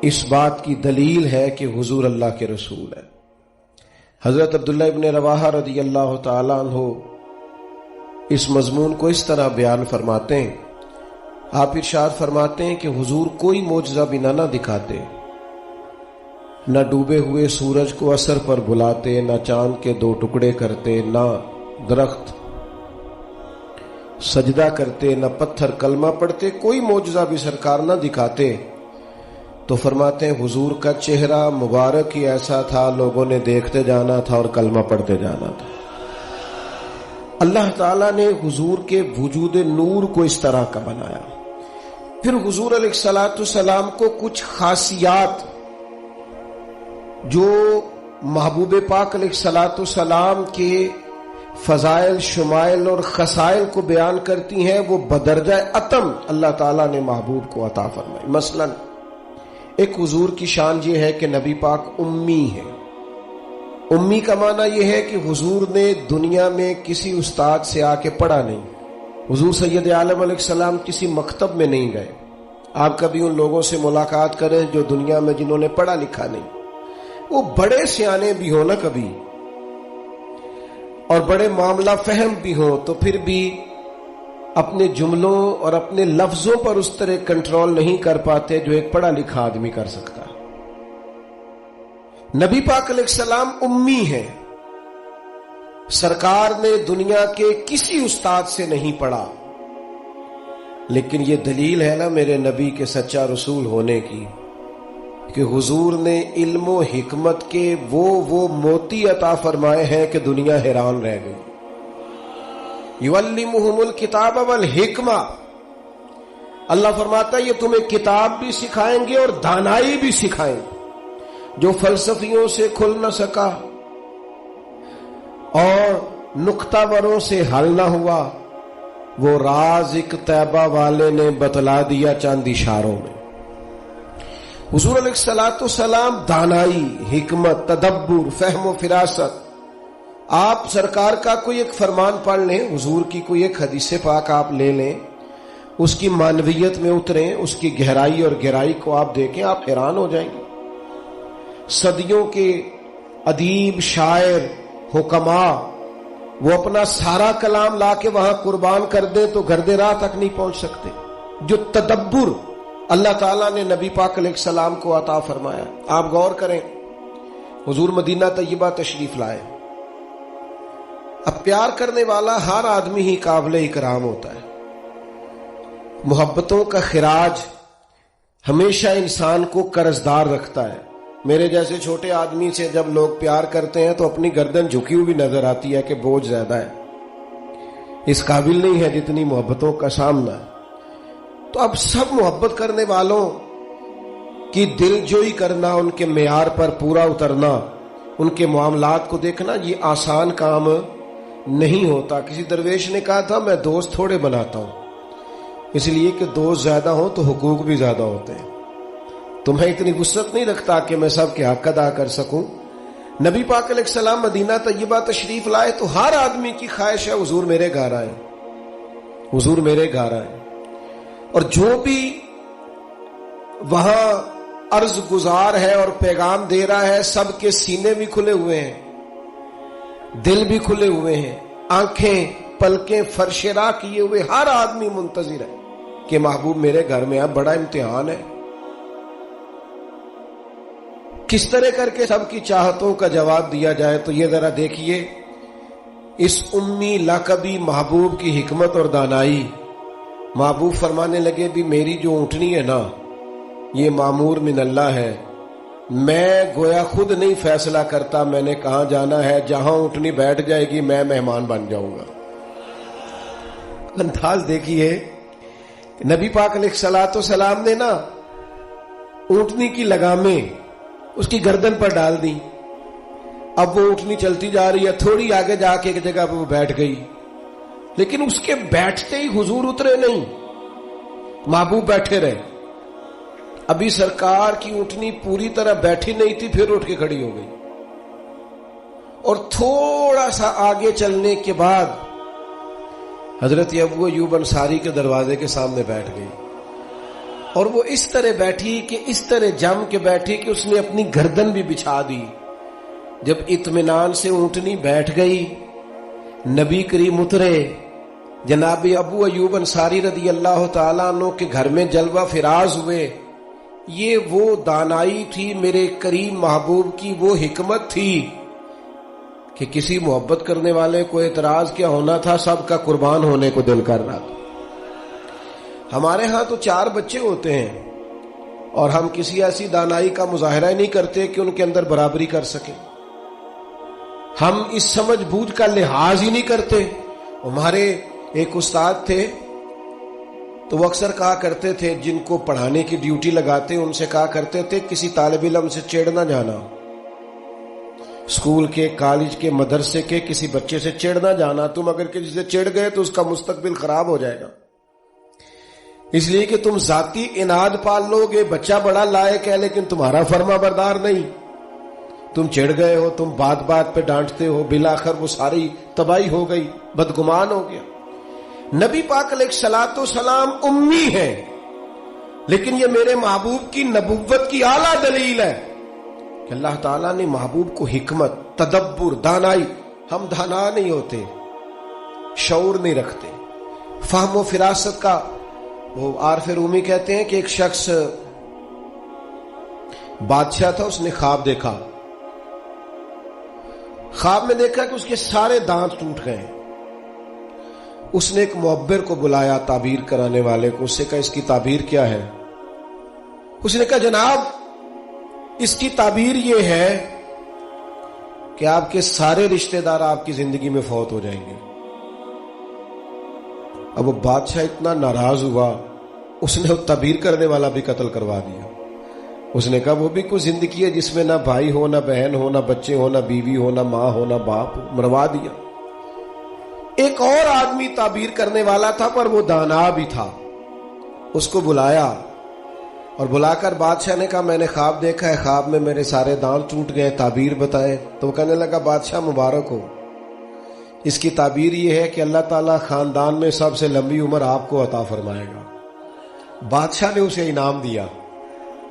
اس بات کی دلیل ہے کہ حضور اللہ کے رسول ہے۔ حضرت عبداللہ ابن رواحہ رضی اللہ تعالی عنہ اس مضمون کو اس طرح بیان فرماتے ہیں، آپ ارشاد فرماتے ہیں کہ حضور کوئی معجزہ بھی نہ دکھاتے، نہ ڈوبے ہوئے سورج کو اثر پر بلاتے، نہ چاند کے 2 ٹکڑے کرتے، نہ درخت سجدہ کرتے، نہ پتھر کلمہ پڑھتے، کوئی معجزہ بھی سرکار نہ دکھاتے، تو فرماتے ہیں حضور کا چہرہ مبارک ہی ایسا تھا لوگوں نے دیکھتے جانا تھا اور کلمہ پڑھتے جانا تھا۔ اللہ تعالیٰ نے حضور کے وجود نور کو اس طرح کا بنایا۔ پھر حضور علیہ الصلوۃ والسلام کو کچھ خاصیات جو محبوب پاک علیہ الصلوۃ والسلام کے فضائل، شمائل اور خصائل کو بیان کرتی ہیں، وہ بدرجہ اتم اللہ تعالیٰ نے محبوب کو عطا فرمائی۔ مثلا ایک حضور کی شان یہ ہے کہ نبی پاک امی ہے۔ امی کا معنی یہ ہے کہ حضور نے دنیا میں کسی استاد سے آ کے پڑھا نہیں، حضور سید عالم علیہ السلام کسی مکتب میں نہیں گئے۔ آپ کبھی ان لوگوں سے ملاقات کریں جو دنیا میں جنہوں نے پڑھا لکھا نہیں، وہ بڑے سیانے بھی ہو نا کبھی اور بڑے معاملہ فہم بھی ہو، تو پھر بھی اپنے جملوں اور اپنے لفظوں پر اس طرح کنٹرول نہیں کر پاتے جو ایک پڑھا لکھا آدمی کر سکتا ہے۔ نبی پاک علیہ السلام امی ہیں، سرکار نے دنیا کے کسی استاد سے نہیں پڑھا، لیکن یہ دلیل ہے نا میرے نبی کے سچا رسول ہونے کی کہ حضور نے علم و حکمت کے وہ موتی عطا فرمائے ہیں کہ دنیا حیران رہ گئی۔ یعلمہم الکتاب والحکمہ، اللہ فرماتا ہے یہ تمہیں کتاب بھی سکھائیں گے اور دانائی بھی سکھائیں گے۔ جو فلسفیوں سے کھل نہ سکا اور نکتہ وروں سے حل نہ ہوا، وہ راز ایک طیبہ والے نے بتلا دیا چند اشاروں میں۔ حضور علیہ الصلوۃ والسلام دانائی، حکمت، تدبر، فہم و فراست۔ آپ سرکار کا کوئی ایک فرمان پڑھ لیں، حضور کی کوئی ایک حدیث پاک آپ لے لیں، اس کی معنویت میں اتریں، اس کی گہرائی اور گہرائی کو آپ دیکھیں، آپ حیران ہو جائیں گے۔ صدیوں کے ادیب، شاعر، حکما، وہ اپنا سارا کلام لا کے وہاں قربان کر دیں تو گرد راہ تک نہیں پہنچ سکتے. جو تدبر اللہ تعالیٰ نے نبی پاک علیہ السلام کو عطا فرمایا. آپ غور کریں، حضور مدینہ طیبہ تشریف لائے. اب پیار کرنے والا ہر آدمی ہی قابل اکرام ہوتا ہے. محبتوں کا خراج ہمیشہ انسان کو قرضدار رکھتا ہے. میرے جیسے چھوٹے آدمی سے جب لوگ پیار کرتے ہیں تو اپنی گردن جھکی ہوئی نظر آتی ہے کہ بوجھ زیادہ ہے، اس قابل نہیں ہے جتنی محبتوں کا سامنا ہے. تو اب سب محبت کرنے والوں کی دل جوئی کرنا، ان کے معیار پر پورا اترنا، ان کے معاملات کو دیکھنا، یہ آسان کام نہیں ہوتا. کسی درویش نے کہا تھا میں دوست تھوڑے بناتا ہوں، اس لیے کہ دوست زیادہ ہوں تو حقوق بھی زیادہ ہوتے ہیں. تمہیں اتنی وسعت نہیں رکھتا کہ میں سب کے حق ادا کر سکوں. نبی پاک علیہ السلام مدینہ طیبہ تشریف لائے تو ہر آدمی کی خواہش ہے حضور میرے گھر آئے، حضور میرے گھر آئے. اور جو بھی وہاں عرض گزار ہے اور پیغام دے رہا ہے، سب کے سینے بھی کھلے ہوئے ہیں، دل بھی کھلے ہوئے ہیں، آنکھیں پلکیں فرش راہ کیے ہوئے ہر آدمی منتظر ہے کہ محبوب میرے گھر میں. اب بڑا امتحان ہے، کس طرح کر کے سب کی چاہتوں کا جواب دیا جائے. تو یہ ذرا دیکھیے اس امی لقبی محبوب کی حکمت اور دانائی. محبوب فرمانے لگے بھی میری جو اونٹنی ہے نا، یہ معمور من اللہ ہے. میں گویا خود نہیں فیصلہ کرتا میں نے کہاں جانا ہے، جہاں اونٹنی بیٹھ جائے گی میں مہمان بن جاؤں گا. انداز دیکھیے، نبی پاک علیہ الصلوۃ والسلام نے نا اونٹنی کی لگامیں اس کی گردن پر ڈال دی. اب وہ اونٹنی چلتی جا رہی ہے، تھوڑی آگے جا کے ایک جگہ پہ وہ بیٹھ گئی، لیکن اس کے بیٹھتے ہی حضور اترے نہیں، محبوب بیٹھے رہے. ابھی سرکار کی اونٹنی پوری طرح بیٹھی نہیں تھی، پھر اٹھ کے کھڑی ہو گئی اور تھوڑا سا آگے چلنے کے بعد حضرت ابو ایوب انصاری کے دروازے کے سامنے بیٹھ گئی. اور وہ اس طرح بیٹھی کہ اس طرح جم کے بیٹھی کہ اس نے اپنی گردن بھی بچھا دی. جب اطمینان سے اونٹنی بیٹھ گئی، نبی کریم اترے. جناب ابو ایوب انصاری رضی اللہ تعالیٰ عنہ کے گھر میں جلوہ فراز ہوئے. یہ وہ دانائی تھی میرے کریم محبوب کی، وہ حکمت تھی کہ کسی محبت کرنے والے کو اعتراض کیا ہونا تھا، سب کا قربان ہونے کو دل کر رہا تھا. ہمارے ہاں تو 4 بچے ہوتے ہیں اور ہم کسی ایسی دانائی کا مظاہرہ نہیں کرتے کہ ان کے اندر برابری کر سکیں. ہم اس سمجھ بوجھ کا لحاظ ہی نہیں کرتے. ہمارے ایک استاد تھے تو وہ اکثر کہا کرتے تھے، جن کو پڑھانے کی ڈیوٹی لگاتے ان سے کہا کرتے تھے کسی طالب علم سے چڑ نہ جانا، اسکول کے، کالج کے، مدرسے کے کسی بچے سے چڑ نہ جانا. تم اگر کسی سے چڑ گئے تو اس کا مستقبل خراب ہو جائے گا، اس لیے کہ تم ذاتی اناد پال لو گے. بچہ بڑا لائق ہے لیکن تمہارا فرما بردار نہیں. تم چڑ گئے ہو، تم بات بات پہ ڈانٹتے ہو، بالآخر وہ ساری تباہی ہو گئی، بدگمان ہو گیا. نبی پاک علیہ الصلوۃ والسلام امی ہیں، لیکن یہ میرے محبوب کی نبوت کی اعلیٰ دلیل ہے کہ اللہ تعالیٰ نے محبوب کو حکمت، تدبر، دانائی. ہم دانا نہیں ہوتے، شعور نہیں رکھتے، فہم و فراست کا. وہ عارف رومی کہتے ہیں کہ ایک شخص بادشاہ تھا، اس نے خواب دیکھا. خواب میں دیکھا کہ اس کے سارے دانت ٹوٹ گئے. اس نے ایک معبر کو بلایا، تعبیر کرانے والے کو. اس سے کہا اس کی تعبیر کیا ہے؟ اس نے کہا جناب اس کی تعبیر یہ ہے کہ آپ کے سارے رشتہ دار آپ کی زندگی میں فوت ہو جائیں گے. اب وہ بادشاہ اتنا ناراض ہوا، اس نے وہ تعبیر کرنے والا بھی قتل کروا دیا. اس نے کہا وہ بھی کوئی زندگی ہے جس میں نہ بھائی ہو، نہ بہن ہو، نہ بچے ہو، نہ بیوی ہو، نہ ماں ہو، نہ باپ ہو، مروا دیا. ایک اور آدمی تعبیر کرنے والا تھا پر وہ دانا بھی تھا. اس کو بلایا اور بلا کر بادشاہ نے کہا میں نے خواب دیکھا ہے، خواب میں میرے سارے دانت ٹوٹ گئے، تعبیر بتائے. تو وہ کہنے لگا بادشاہ مبارک ہو، اس کی تعبیر یہ ہے کہ اللہ تعالیٰ خاندان میں سب سے لمبی عمر آپ کو عطا فرمائے گا. بادشاہ نے اسے انعام دیا،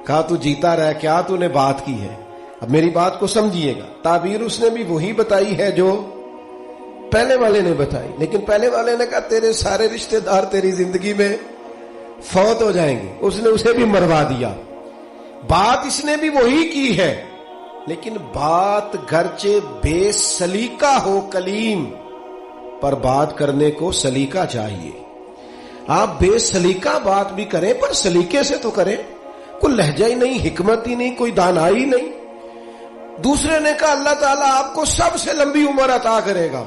کہا تو جیتا رہ، کیا تو نے بات کی ہے. اب میری بات کو سمجھیے گا، تعبیر اس نے بھی وہی بتائی ہے جو پہلے والے نے بتائی، لیکن پہلے والے نے کہا تیرے سارے رشتہ دار تیری زندگی میں فوت ہو جائیں گے، اس نے اسے بھی مروا دیا۔ بات اس نے بھی وہی کی ہے، لیکن بات گرچہ بے سلیقہ ہو کلیم، پر بات کرنے کو سلیقہ چاہیے۔ آپ بے سلیقہ بات بھی کریں پر سلیقے سے تو کریں، کوئی لہجہ ہی نہیں، حکمت ہی نہیں، کوئی دانائی نہیں۔ دوسرے نے کہا اللہ تعالیٰ آپ کو سب سے لمبی عمر عطا کرے گا،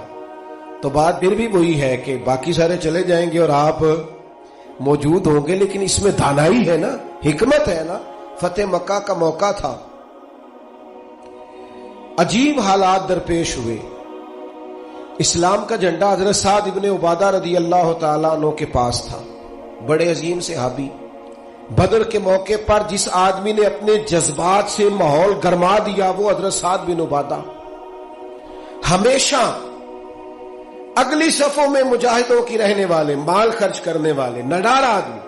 تو بات پھر بھی وہی ہے کہ باقی سارے چلے جائیں گے اور آپ موجود ہوں گے، لیکن اس میں دانائی ہے نا، حکمت ہے نا۔ فتح مکہ کا موقع تھا، عجیب حالات درپیش ہوئے۔ اسلام کا جھنڈا حضرت سعد ابن عبادہ رضی اللہ تعالیٰ عنہ کے پاس تھا، بڑے عظیم صحابی۔ بدر کے موقع پر جس آدمی نے اپنے جذبات سے ماحول گرما دیا وہ حضرت سعد بن عبادہ، ہمیشہ اگلی صفوں میں مجاہدوں کی رہنے والے، مال خرچ کرنے والے، نڈار آدمی،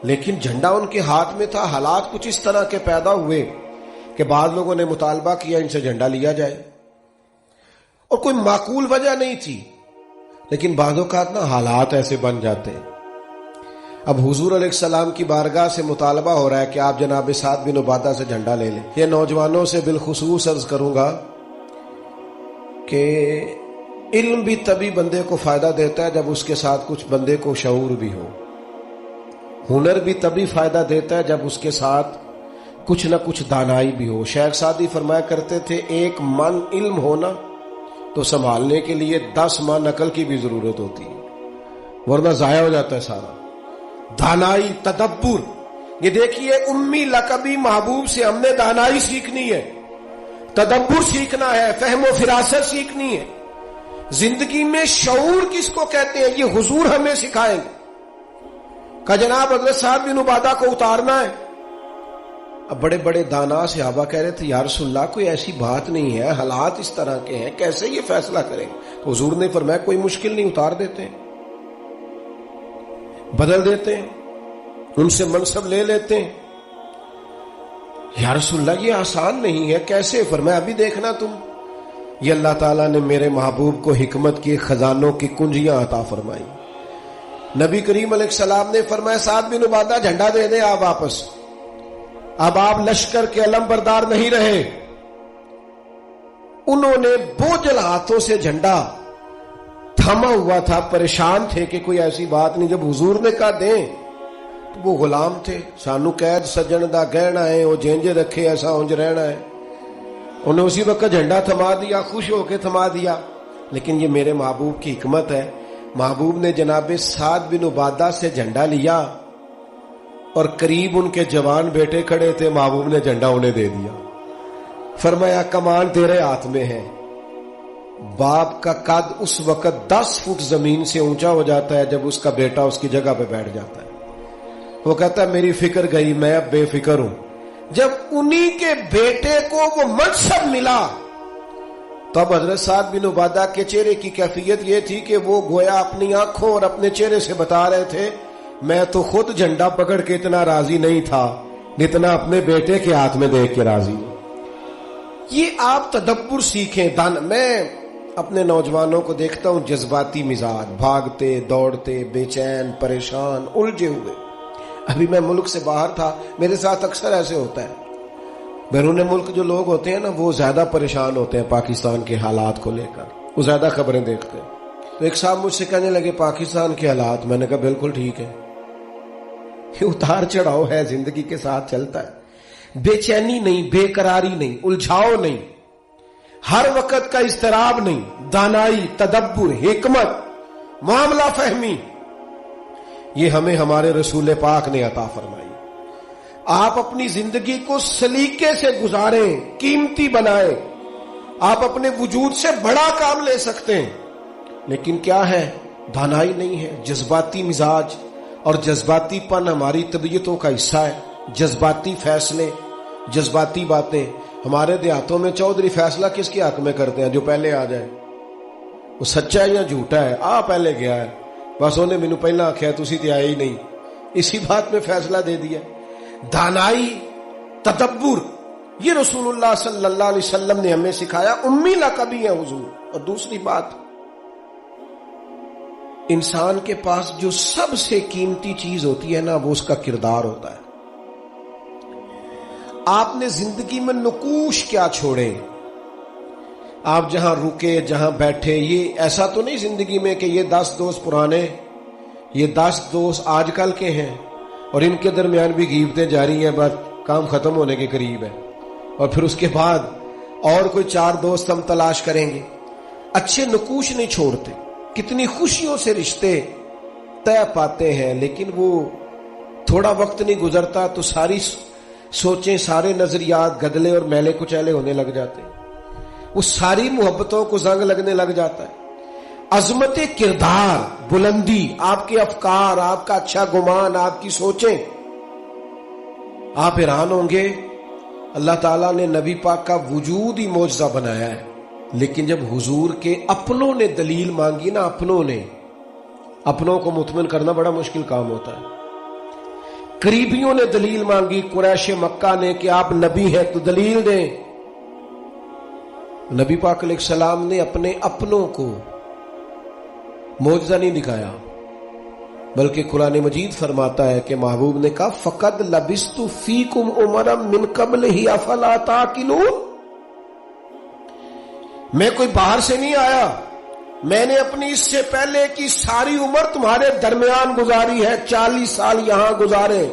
لیکن جھنڈا ان کے ہاتھ میں تھا۔ حالات کچھ اس طرح کے پیدا ہوئے کہ بعض لوگوں نے مطالبہ کیا ان سے جھنڈا لیا جائے، اور کوئی معقول وجہ نہیں تھی، لیکن بعض اوقات نا حالات ایسے بن جاتے ہیں۔ اب حضور علیہ السلام کی بارگاہ سے مطالبہ ہو رہا ہے کہ آپ جناب سعد بن عبادہ سے جھنڈا لے لیں۔ یہ نوجوانوں سے بالخصوص عرض کروں گا کہ علم بھی تبھی بندے کو فائدہ دیتا ہے جب اس کے ساتھ کچھ بندے کو شعور بھی ہو، ہنر بھی تبھی فائدہ دیتا ہے جب اس کے ساتھ کچھ نہ کچھ دانائی بھی ہو۔ شیخ سعدی فرمایا کرتے تھے ایک من علم ہونا تو سنبھالنے کے لیے 10 من عقل کی بھی ضرورت ہوتی ہے، ورنہ ضائع ہو جاتا ہے سارا۔ دانائی، تدبر، یہ دیکھیے امی لقبی محبوب سے ہم نے دانائی سیکھنی ہے، تدبر سیکھنا ہے، فہم و فراست سیکھنی ہے۔ زندگی میں شعور کس کو کہتے ہیں یہ حضور ہمیں سکھائیں گے۔ کہ جناب حضرت سعد بن عبادہ کو اتارنا ہے۔ اب بڑے بڑے دانا صحابہ کہہ رہے تھے یا رسول اللہ کوئی ایسی بات نہیں ہے، حالات اس طرح کے ہیں، کیسے یہ فیصلہ کریں؟ تو حضور نے فرمایا کوئی مشکل نہیں، اتار دیتے ہیں، بدل دیتے ہیں، ان سے منصب لے لیتے ہیں۔ یا رسول اللہ یہ آسان نہیں ہے، کیسے؟ فرمایا ابھی دیکھنا تم، یہ اللہ تعالیٰ نے میرے محبوب کو حکمت کے خزانوں کی کنجیاں عطا فرمائی۔ نبی کریم علیہ السلام نے فرمایا سعد بن عبادہ جھنڈا دے دیں آپ واپس۔ اب آپ لشکر کے علم بردار نہیں رہے، انہوں نے بوجھل ہاتھوں سے جھنڈا تھما ہوا تھا، پریشان تھے کہ کوئی ایسی بات نہیں۔ جب حضور نے کہا دیں تو وہ غلام تھے، سانو قید سجن دا گہنا ہے، وہ جینجے رکھے ایسا اونج رہنا ہے۔ انہیں اسی وقت جھنڈا تھما دیا، خوش ہو کے تھما دیا۔ لیکن یہ میرے محبوب کی حکمت ہے، محبوب نے جناب سعد بن عبادہ سے جھنڈا لیا اور قریب ان کے جوان بیٹے کھڑے تھے، محبوب نے جھنڈا انہیں دے دیا۔ فرمایا کمان تیرے ہاتھ میں ہے۔ باپ کا قد اس وقت 10 فٹ زمین سے اونچا ہو جاتا ہے جب اس کا بیٹا اس کی جگہ پہ بیٹھ جاتا ہے۔ وہ کہتا ہے میری فکر گئی، میں اب بے فکر ہوں۔ جب انہی کے بیٹے کو وہ منصب ملا تب حضرت سعد بن عبادہ کے چہرے کی کیفیت یہ تھی کہ وہ گویا اپنی آنکھوں اور اپنے چہرے سے بتا رہے تھے میں تو خود جھنڈا پکڑ کے اتنا راضی نہیں تھا جتنا اپنے بیٹے کے ہاتھ میں دیکھ کے راضی ہوں۔ یہ آپ تدبر سیکھیں۔ میں اپنے نوجوانوں کو دیکھتا ہوں جذباتی مزاج، بھاگتے دوڑتے، بے چین، پریشان، الجھے ہوئے۔ ابھی میں ملک سے باہر تھا، میرے ساتھ اکثر ایسے ہوتا ہے، بیرون ملک جو لوگ ہوتے ہیں نا وہ زیادہ پریشان ہوتے ہیں پاکستان کے حالات کو لے کر، وہ زیادہ خبریں دیکھتے ہیں۔ تو ایک صاحب مجھ سے کہنے لگے پاکستان کے حالات، میں نے کہا بالکل ٹھیک ہے، یہ اتار چڑھاؤ ہے، زندگی کے ساتھ چلتا ہے، بے چینی نہیں، بے قراری نہیں، الجھاؤ نہیں، ہر وقت کا اضطراب نہیں، دانائی، تدبر، حکمت، معاملہ فہمی، یہ ہمیں ہمارے رسول پاک نے عطا فرمائی۔ آپ اپنی زندگی کو سلیقے سے گزاریں، قیمتی بنائیں۔ آپ اپنے وجود سے بڑا کام لے سکتے ہیں، لیکن کیا ہے؟ دانائی نہیں ہے، جذباتی مزاج، اور جذباتی پن ہماری طبیعتوں کا حصہ ہے۔ جذباتی فیصلے، جذباتی باتیں۔ ہمارے دیہاتوں میں چودھری فیصلہ کس کے حق میں کرتے ہیں؟ جو پہلے آ جائے، وہ سچا ہے یا جھوٹا ہے، پہلے گیا ہے، بس انہیں مینوں پہلا آخیا تسی تے آئے ہی نہیں، اسی بات میں فیصلہ دے دیا۔ دانائی، تدبر، یہ رسول اللہ صلی اللہ علیہ وسلم نے ہمیں سکھایا، امی لقبی ہے حضور۔ اور دوسری بات، انسان کے پاس جو سب سے قیمتی چیز ہوتی ہے نا، وہ اس کا کردار ہوتا ہے۔ آپ نے زندگی میں نقوش کیا چھوڑے، آپ جہاں رکے، جہاں بیٹھے، یہ ایسا تو نہیں زندگی میں کہ یہ 10 دوست پرانے، یہ 10 دوست آج کل کے ہیں اور ان کے درمیان بھی غیبتیں جاری ہیں، بس کام ختم ہونے کے قریب ہے، اور پھر اس کے بعد اور کوئی 4 دوست ہم تلاش کریں گے۔ اچھے نقوش نہیں چھوڑتے، کتنی خوشیوں سے رشتے طے پاتے ہیں، لیکن وہ تھوڑا وقت نہیں گزرتا تو ساری سوچیں، سارے نظریات گدلے اور میلے کچیلے ہونے لگ جاتے ہیں، وہ ساری محبتوں کو زنگ لگنے لگ جاتا ہے۔ عظمت کردار، بلندی، آپ کے افکار، آپ کا اچھا گمان، آپ کی سوچیں، آپ حیران ہوں گے اللہ تعالیٰ نے نبی پاک کا وجود ہی معجزہ بنایا ہے، لیکن جب حضور کے اپنوں نے دلیل مانگی نا، اپنوں کو مطمئن کرنا بڑا مشکل کام ہوتا ہے۔ قریبیوں نے دلیل مانگی، قریش مکہ نے، کہ آپ نبی ہیں تو دلیل دیں۔ نبی پاک علیہ السلام نے اپنے اپنوں کو معجزہ نہیں دکھایا، بلکہ قرآن مجید فرماتا ہے کہ محبوب نے کہا فقد لبثت فیکم عمرا من قبلہ افلا تعقلون، میں کوئی باہر سے نہیں آیا، میں نے اپنی اس سے پہلے کی ساری عمر تمہارے درمیان گزاری ہے، 40 سال یہاں گزارے،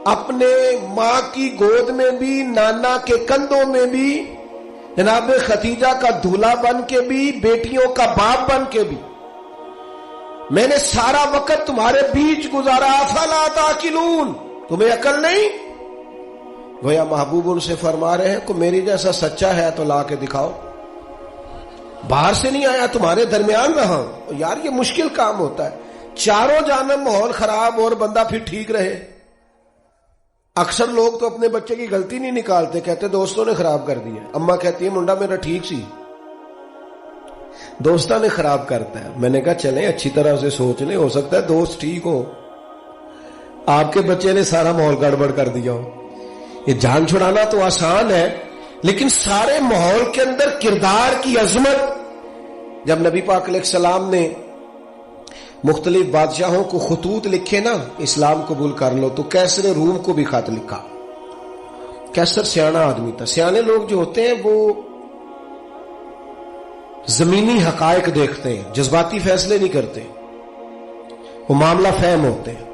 اپنے ماں کی گود میں بھی، نانا کے کندھوں میں بھی، جناب ختیجہ کا دولہا بن کے بھی، بیٹیوں کا باپ بن کے بھی، میں نے سارا وقت تمہارے بیچ گزارا، افلا تعقلون، تمہیں عقل نہیں؟ گویا محبوب ان سے فرما رہے ہیں کہ میری جیسا سچا ہے تو لا کے دکھاؤ، باہر سے نہیں آیا، تمہارے درمیان رہا ہوں۔ یار یہ مشکل کام ہوتا ہے، چاروں جانب ماحول خراب اور بندہ پھر ٹھیک رہے۔ اکثر لوگ تو اپنے بچے کی غلطی نہیں نکالتے، کہتے دوستوں نے خراب کر دیا، اماں کہتی ہے منڈا میرا ٹھیک سی، دوستوں نے خراب کرتا ہے۔ میں نے کہا چلیں اچھی طرح سے سوچ لیں، ہو سکتا ہے دوست ٹھیک ہو، آپ کے بچے نے سارا ماحول گڑبڑ کر دیا ہو۔ یہ جان چھڑانا تو آسان ہے، لیکن سارے ماحول کے اندر کردار کی عظمت۔ جب نبی پاک علیہ السلام نے مختلف بادشاہوں کو خطوط لکھے نا، اسلام قبول کر لو، تو کیسر روم کو بھی خط لکھا۔ کیسر سیانا آدمی تھا۔ سیانے لوگ جو ہوتے ہیں وہ زمینی حقائق دیکھتے ہیں، جذباتی فیصلے نہیں کرتے، وہ معاملہ فہم ہوتے ہیں۔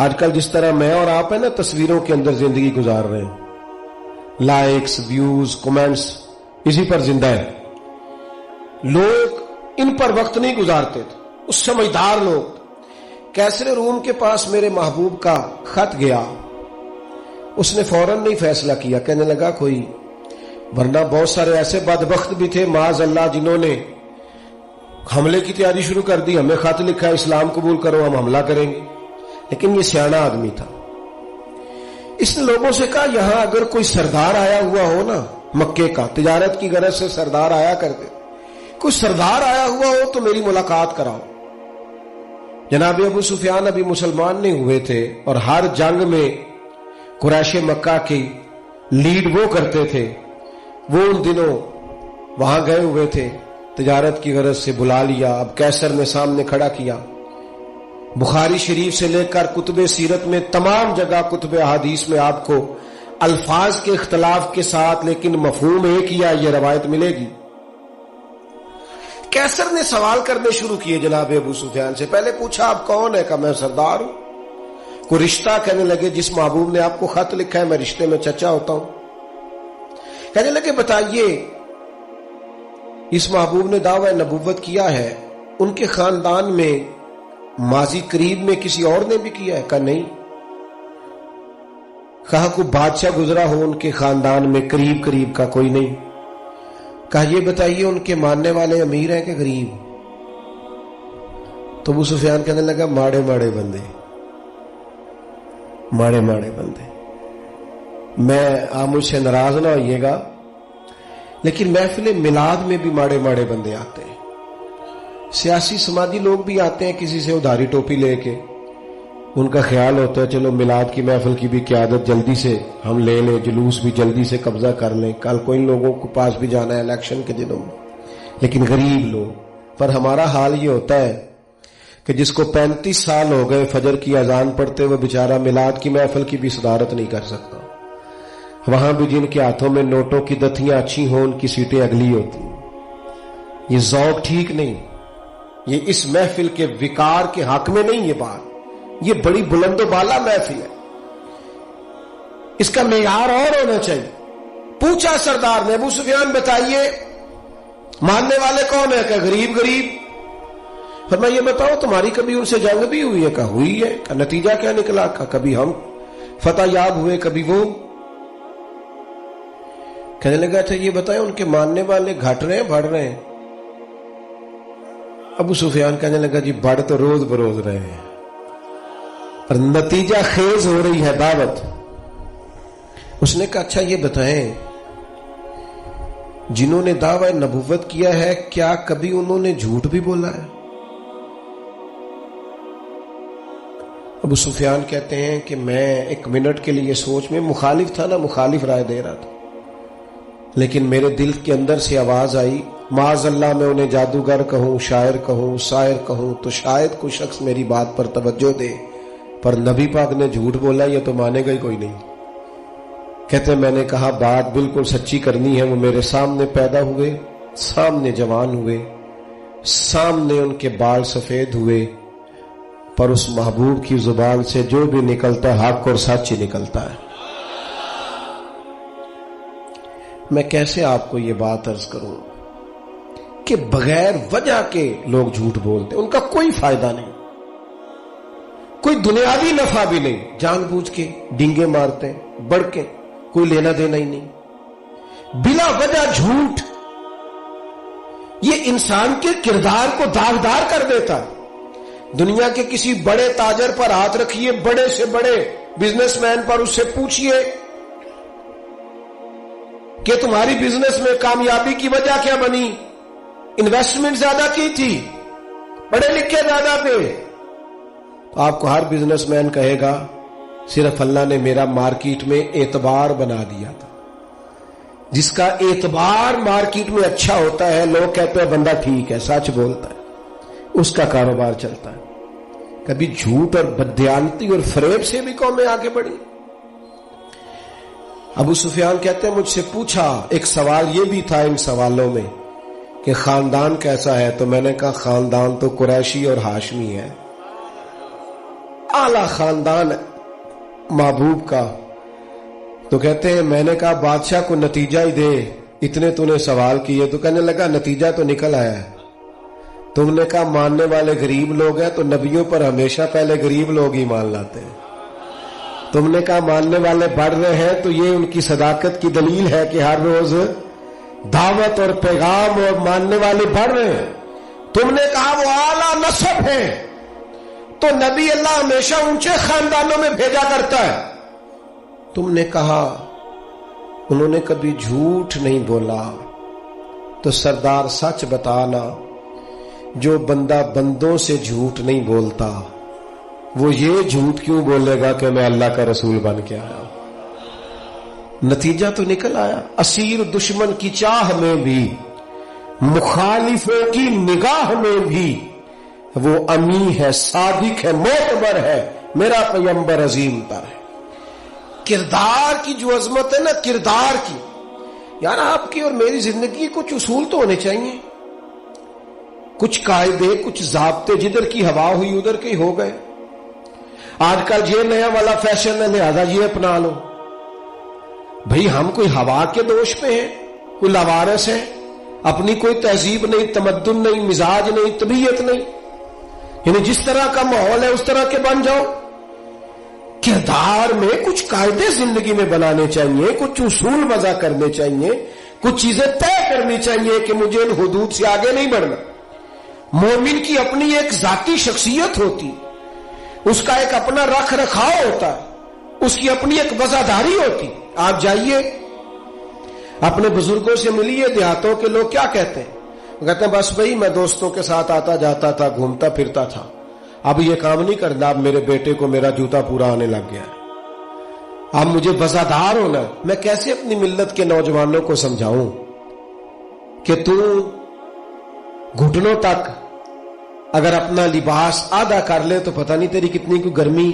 آج کل جس طرح میں اور آپ ہیں نا تصویروں کے اندر زندگی گزار رہے ہیں، لائکس، ویوز، کمنٹس، اسی پر زندہ ہے۔ لوگ ان پر وقت نہیں گزارتے تھے، اس سمجھدار لوگ۔ کیسر روم کے پاس میرے محبوب کا خط گیا، اس نے فوراً نہیں فیصلہ کیا، کہنے لگا کوئی، ورنہ بہت سارے ایسے بدبخت بھی تھے معاذ اللہ جنہوں نے حملے کی تیاری شروع کر دی، ہمیں خط لکھا اسلام قبول کرو ہم حملہ کریں گے، لیکن یہ سیانا آدمی تھا۔ اس نے لوگوں سے کہا یہاں اگر کوئی سردار آیا ہوا ہو نا، مکے کا، تجارت کی غرض سے سردار آیا کرتے، کوئی سردار آیا ہوا ہو تو میری ملاقات کراؤ۔ جناب ابو سفیان ابھی مسلمان نہیں ہوئے تھے، اور ہر جنگ میں قریش مکہ کی لیڈ وہ کرتے تھے، وہ ان دنوں وہاں گئے ہوئے تھے، تجارت کی غرض سے بلا لیا۔ اب کیسر نے سامنے کھڑا کیا، بخاری شریف سے لے کر کتب سیرت میں تمام جگہ، کتب احادیث میں آپ کو الفاظ کے اختلاف کے ساتھ لیکن مفہوم ایک ہی ہے، یہ روایت ملے گی۔ کیسر نے سوال کرنے شروع کیے جناب ابو سفیان سے۔ پہلے پوچھا آپ کون ہے؟ کہا میں سردار ہوں۔ کوئی رشتہ؟ کہنے لگے جس محبوب نے آپ کو خط لکھا ہے میں رشتے میں چچا ہوتا ہوں۔ کہنے لگے بتائیے اس محبوب نے دعوی نبوت کیا ہے، ان کے خاندان میں ماضی قریب میں کسی اور نے بھی کیا ہے؟ کہا نہیں۔ کہا کوئی بادشاہ گزرا ہو ان کے خاندان میں قریب کا؟ کوئی نہیں۔ کہا یہ بتائیے ان کے ماننے والے امیر ہیں کہ غریب؟ تو ابو سفیان کہنے لگا ماڑے ماڑے بندے، ماڑے ماڑے بندے۔ میں آپ مجھ سے ناراض نہ ہوئیے گا، لیکن محفل میلاد میں بھی ماڑے ماڑے بندے آتے ہیں، سیاسی سماجی لوگ بھی آتے ہیں کسی سے ادھاری ٹوپی لے کے، ان کا خیال ہوتا ہے چلو میلاد کی محفل کی بھی قیادت جلدی سے ہم لے لیں، جلوس بھی جلدی سے قبضہ کر لیں، کل کوئی لوگوں کو پاس بھی جانا ہے الیکشن کے دنوں میں، لیکن غریب لوگ. پر ہمارا حال یہ ہوتا ہے کہ جس کو 35 سال ہو گئے فجر کی اذان پڑھتے ہوئے بیچارہ میلاد کی محفل کی بھی صدارت نہیں کر سکتا. وہاں بھی جن کے ہاتھوں میں نوٹوں کی دتیاں اچھی ہوں ان کی سیٹیں اگلی ہوتی ہیں. یہ ذوق ٹھیک نہیں، یہ اس محفل کے وقار کے حق میں نہیں. یہ بات یہ بڑی بلند و بالا محفل ہے، اس کا معیار اور ہونا چاہیے. پوچھا سردار نے ابو سفیان بتائیے ماننے والے کون ہیں؟ کہ غریب غریب. فرمایا یہ بتاؤ تمہاری کبھی ان سے جنگ بھی ہوئی ہے؟ کہ ہوئی ہے. کہ نتیجہ کیا نکلا؟ کہ کبھی ہم فتح یاب ہوئے کبھی وہ. کہنے لگا اچھا یہ بتائیں ان کے ماننے والے گھٹ رہے ہیں بڑھ رہے ہیں؟ ابو سفیان کہنے لگا جی بڑھ تو روز بروز رہے ہیں، پر نتیجہ خیز ہو رہی ہے دعوت. اس نے کہا اچھا یہ بتائیں جنہوں نے دعوی نبوت کیا ہے کیا کبھی انہوں نے جھوٹ بھی بولا ہے؟ ابو سفیان کہتے ہیں کہ میں ایک منٹ کے لیے سوچ میں مخالف تھا نا، مخالف رائے دے رہا تھا، لیکن میرے دل کے اندر سے آواز آئی معاذ اللہ میں انہیں جادوگر کہوں، شاعر کہوں، شاعر کہوں تو شاید کوئی شخص میری بات پر توجہ دے، پر نبی پاک نے جھوٹ بولا یہ تو مانے گا ہی کوئی نہیں. کہتے میں نے کہا بات بالکل سچی کرنی ہے. وہ میرے سامنے پیدا ہوئے، سامنے جوان ہوئے، سامنے ان کے بال سفید ہوئے، پر اس محبوب کی زبان سے جو بھی نکلتا ہے حق اور سچ ہی نکلتا ہے. میں کیسے آپ کو یہ بات عرض کروں کہ بغیر وجہ کے لوگ جھوٹ بولتے، ان کا کوئی فائدہ نہیں، کوئی دنیاوی نفع بھی نہیں، جان بوجھ کے ڈینگے مارتے ہیں، بڑھ کے کوئی لینا دینا ہی نہیں، بلا وجہ جھوٹ. یہ انسان کے کردار کو داغدار کر دیتا ہے. دنیا کے کسی بڑے تاجر پر ہاتھ رکھیے، بڑے سے بڑے بزنس مین پر، اس سے پوچھئے کہ تمہاری بزنس میں کامیابی کی وجہ کیا بنی؟ انویسٹمنٹ زیادہ کی تھی، پڑھے لکھے زیادہ پہ. آپ کو ہر بزنس مین کہے گا صرف اللہ نے میرا مارکیٹ میں اعتبار بنا دیا تھا. جس کا اعتبار مارکیٹ میں اچھا ہوتا ہے لوگ کہتے ہیں بندہ ٹھیک ہے، سچ بولتا ہے، اس کا کاروبار چلتا ہے. کبھی جھوٹ اور بددیانتی اور فریب سے بھی قومیں آگے بڑھی. ابو سفیان کہتے ہیں مجھ سے پوچھا، ایک سوال یہ بھی تھا ان سوالوں میں کہ خاندان کیسا ہے؟ تو میں نے کہا خاندان تو قریشی اور ہاشمی ہے، اعلی خاندان محبوب کا. تو کہتے ہیں میں نے کہا بادشاہ کو نتیجہ ہی دے، اتنے تو نے سوال کیے. تو کہنے لگا نتیجہ تو نکل آیا ہے. تم نے کہا ماننے والے غریب لوگ ہیں، تو نبیوں پر ہمیشہ پہلے غریب لوگ ہی مان لاتے ہیں. تم نے کہا ماننے والے بڑھ رہے ہیں، تو یہ ان کی صداقت کی دلیل ہے کہ ہر روز دعوت اور پیغام اور ماننے والے بڑھ رہے ہیں. تم نے کہا وہ اعلیٰ نسب ہے، تو نبی اللہ ہمیشہ اونچے خاندانوں میں بھیجا کرتا ہے. تم نے کہا انہوں نے کبھی جھوٹ نہیں بولا، تو سردار سچ بتانا، جو بندہ بندوں سے جھوٹ نہیں بولتا وہ یہ جھوٹ کیوں بولے گا کہ میں اللہ کا رسول بن کے آیا ہوں؟ نتیجہ تو نکل آیا. اسیر دشمن کی چاہ میں بھی، مخالفوں کی نگاہ میں بھی وہ امی ہے، صادق ہے، معتبر ہے، میرا پیغمبر عظیم تر ہے. کردار کی جو عظمت ہے نا، کردار کی، یار آپ کی اور میری زندگی کچھ اصول تو ہونے چاہیے، کچھ قاعدے، کچھ ضابطے. جدھر کی ہوا ہوئی ادھر کے ہو گئے. آج کل یہ نیا والا فیشن ہے لہذا یہ اپنا لو. بھئی ہم کوئی ہوا کے دوش پہ ہیں؟ کوئی لاوارث ہے؟ اپنی کوئی تہذیب نہیں، تمدن نہیں، مزاج نہیں، طبیعت نہیں، یعنی جس طرح کا ماحول ہے اس طرح کے بن جاؤ. کردار میں کچھ قاعدے زندگی میں بنانے چاہیے، کچھ اصول وضع کرنے چاہیے، کچھ چیزیں طے کرنی چاہیے کہ مجھے ان حدود سے آگے نہیں بڑھنا. مومن کی اپنی ایک ذاتی شخصیت ہوتی، اس کا ایک اپنا رکھ رکھاؤ ہوتا ہے، اس کی اپنی ایک وفاداری ہوتی. آپ جائیے اپنے بزرگوں سے ملیے، دیہاتوں کے لوگ کیا کہتے ہیں؟ کہتے ہیں بس بھائی میں دوستوں کے ساتھ آتا جاتا تھا، گھومتا پھرتا تھا. اب یہ کام نہیں کرنا، اب میرے بیٹے کو میرا جوتا پورا آنے لگ گیا ہے، اب مجھے وفادار ہونا۔ میں کیسے اپنی ملت کے نوجوانوں کو سمجھاؤں کہ تو گھٹنوں تک اگر اپنا لباس آدھا کر لے تو پتہ نہیں تیری کتنی کوئی گرمی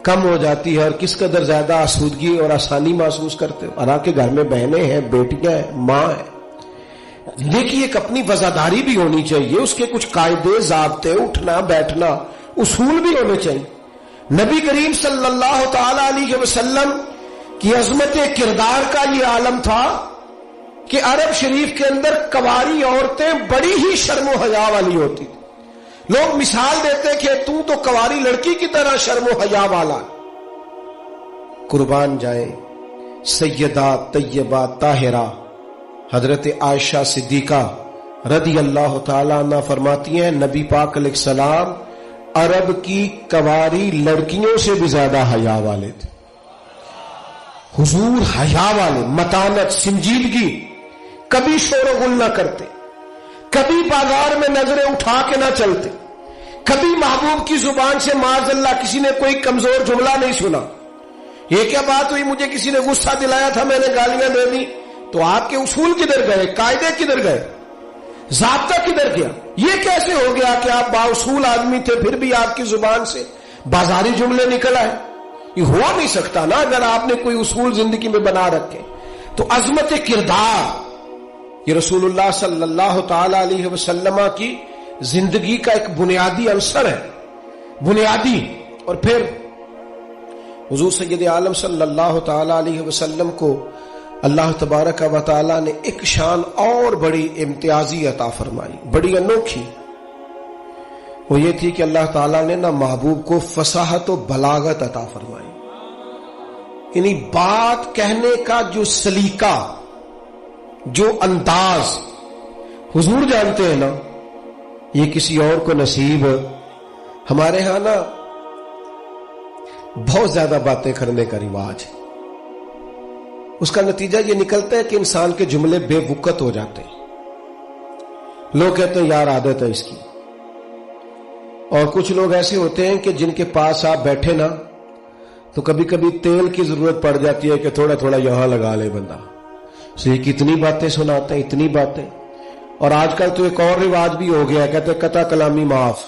کم ہو جاتی ہے اور کس قدر زیادہ آسودگی اور آسانی محسوس کرتے ہو۔ حالانکہ گھر میں بہنیں ہیں، بیٹیاں ہیں، ماں ہے۔ دیکھیے ایک اپنی وفاداری بھی ہونی چاہیے، اس کے کچھ قاعدے، ضابطے، اٹھنا بیٹھنا، اصول بھی ہونے چاہیے۔ نبی کریم صلی اللہ تعالی علیہ وسلم کی عظمت کردار کا یہ عالم تھا کہ عرب شریف کے اندر کنواری عورتیں بڑی ہی شرم و حیا والی ہوتی تھی۔ لوگ مثال دیتے کہ تو کنواری لڑکی کی طرح شرم و حیا والا۔ قربان جائیں سیدہ طیبہ طاہرہ حضرت عائشہ صدیقہ رضی اللہ تعالی عنہ فرماتی ہیں نبی پاک علیہ السلام عرب کی کنواری لڑکیوں سے بھی زیادہ حیا والے تھے۔ حضور حیا والے، متانت، سنجیدگی، کبھی شور و غل نہ کرتے، کبھی بازار میں نظریں اٹھا کے نہ چلتے، کبھی محبوب کی زبان سے معاذ اللہ کسی نے کوئی کمزور جملہ نہیں سنا۔ یہ کیا بات ہوئی، مجھے کسی نے غصہ دلایا تھا، میں نے گالیاں دے دی، تو آپ کے اصول کدھر گئے، قاعدے کدھر گئے، ضابطہ کدھر گیا؟ یہ کیسے ہو گیا کہ آپ بااصول آدمی تھے پھر بھی آپ کی زبان سے بازاری جملے نکل آئے؟ یہ ہو نہیں سکتا نا اگر آپ نے کوئی اصول زندگی میں بنا رکھے۔ تو عظمت کردار یہ رسول اللہ صلی اللہ تعالی علیہ وسلم کی زندگی کا ایک بنیادی عنصر ہے، بنیادی۔ اور پھر حضور سید عالم صلی اللہ تعالی علیہ وسلم کو اللہ تبارک و تعالی نے ایک شان اور بڑی امتیازی عطا فرمائی، بڑی انوکھی۔ وہ یہ تھی کہ اللہ تعالیٰ نے نہ محبوب کو فصاحت و بلاغت عطا فرمائی، یعنی بات کہنے کا جو سلیقہ، جو انداز حضور جانتے ہیں نا، یہ کسی اور کو نصیب۔ ہمارے ہاں نا بہت زیادہ باتیں کرنے کا رواج ہے، اس کا نتیجہ یہ نکلتا ہے کہ انسان کے جملے بے وقت ہو جاتے ہیں۔ لوگ کہتے ہیں یار عادت ہے اس کی، اور کچھ لوگ ایسے ہوتے ہیں کہ جن کے پاس آپ بیٹھے نا تو کبھی کبھی تیل کی ضرورت پڑ جاتی ہے کہ تھوڑا تھوڑا یہاں لگا لے بندہ، اسے کتنی باتیں سناتے ہیں، اتنی باتیں۔ اور آج کل تو ایک اور رواج بھی ہو گیا، کہتے ہیں قطع کلامی معاف۔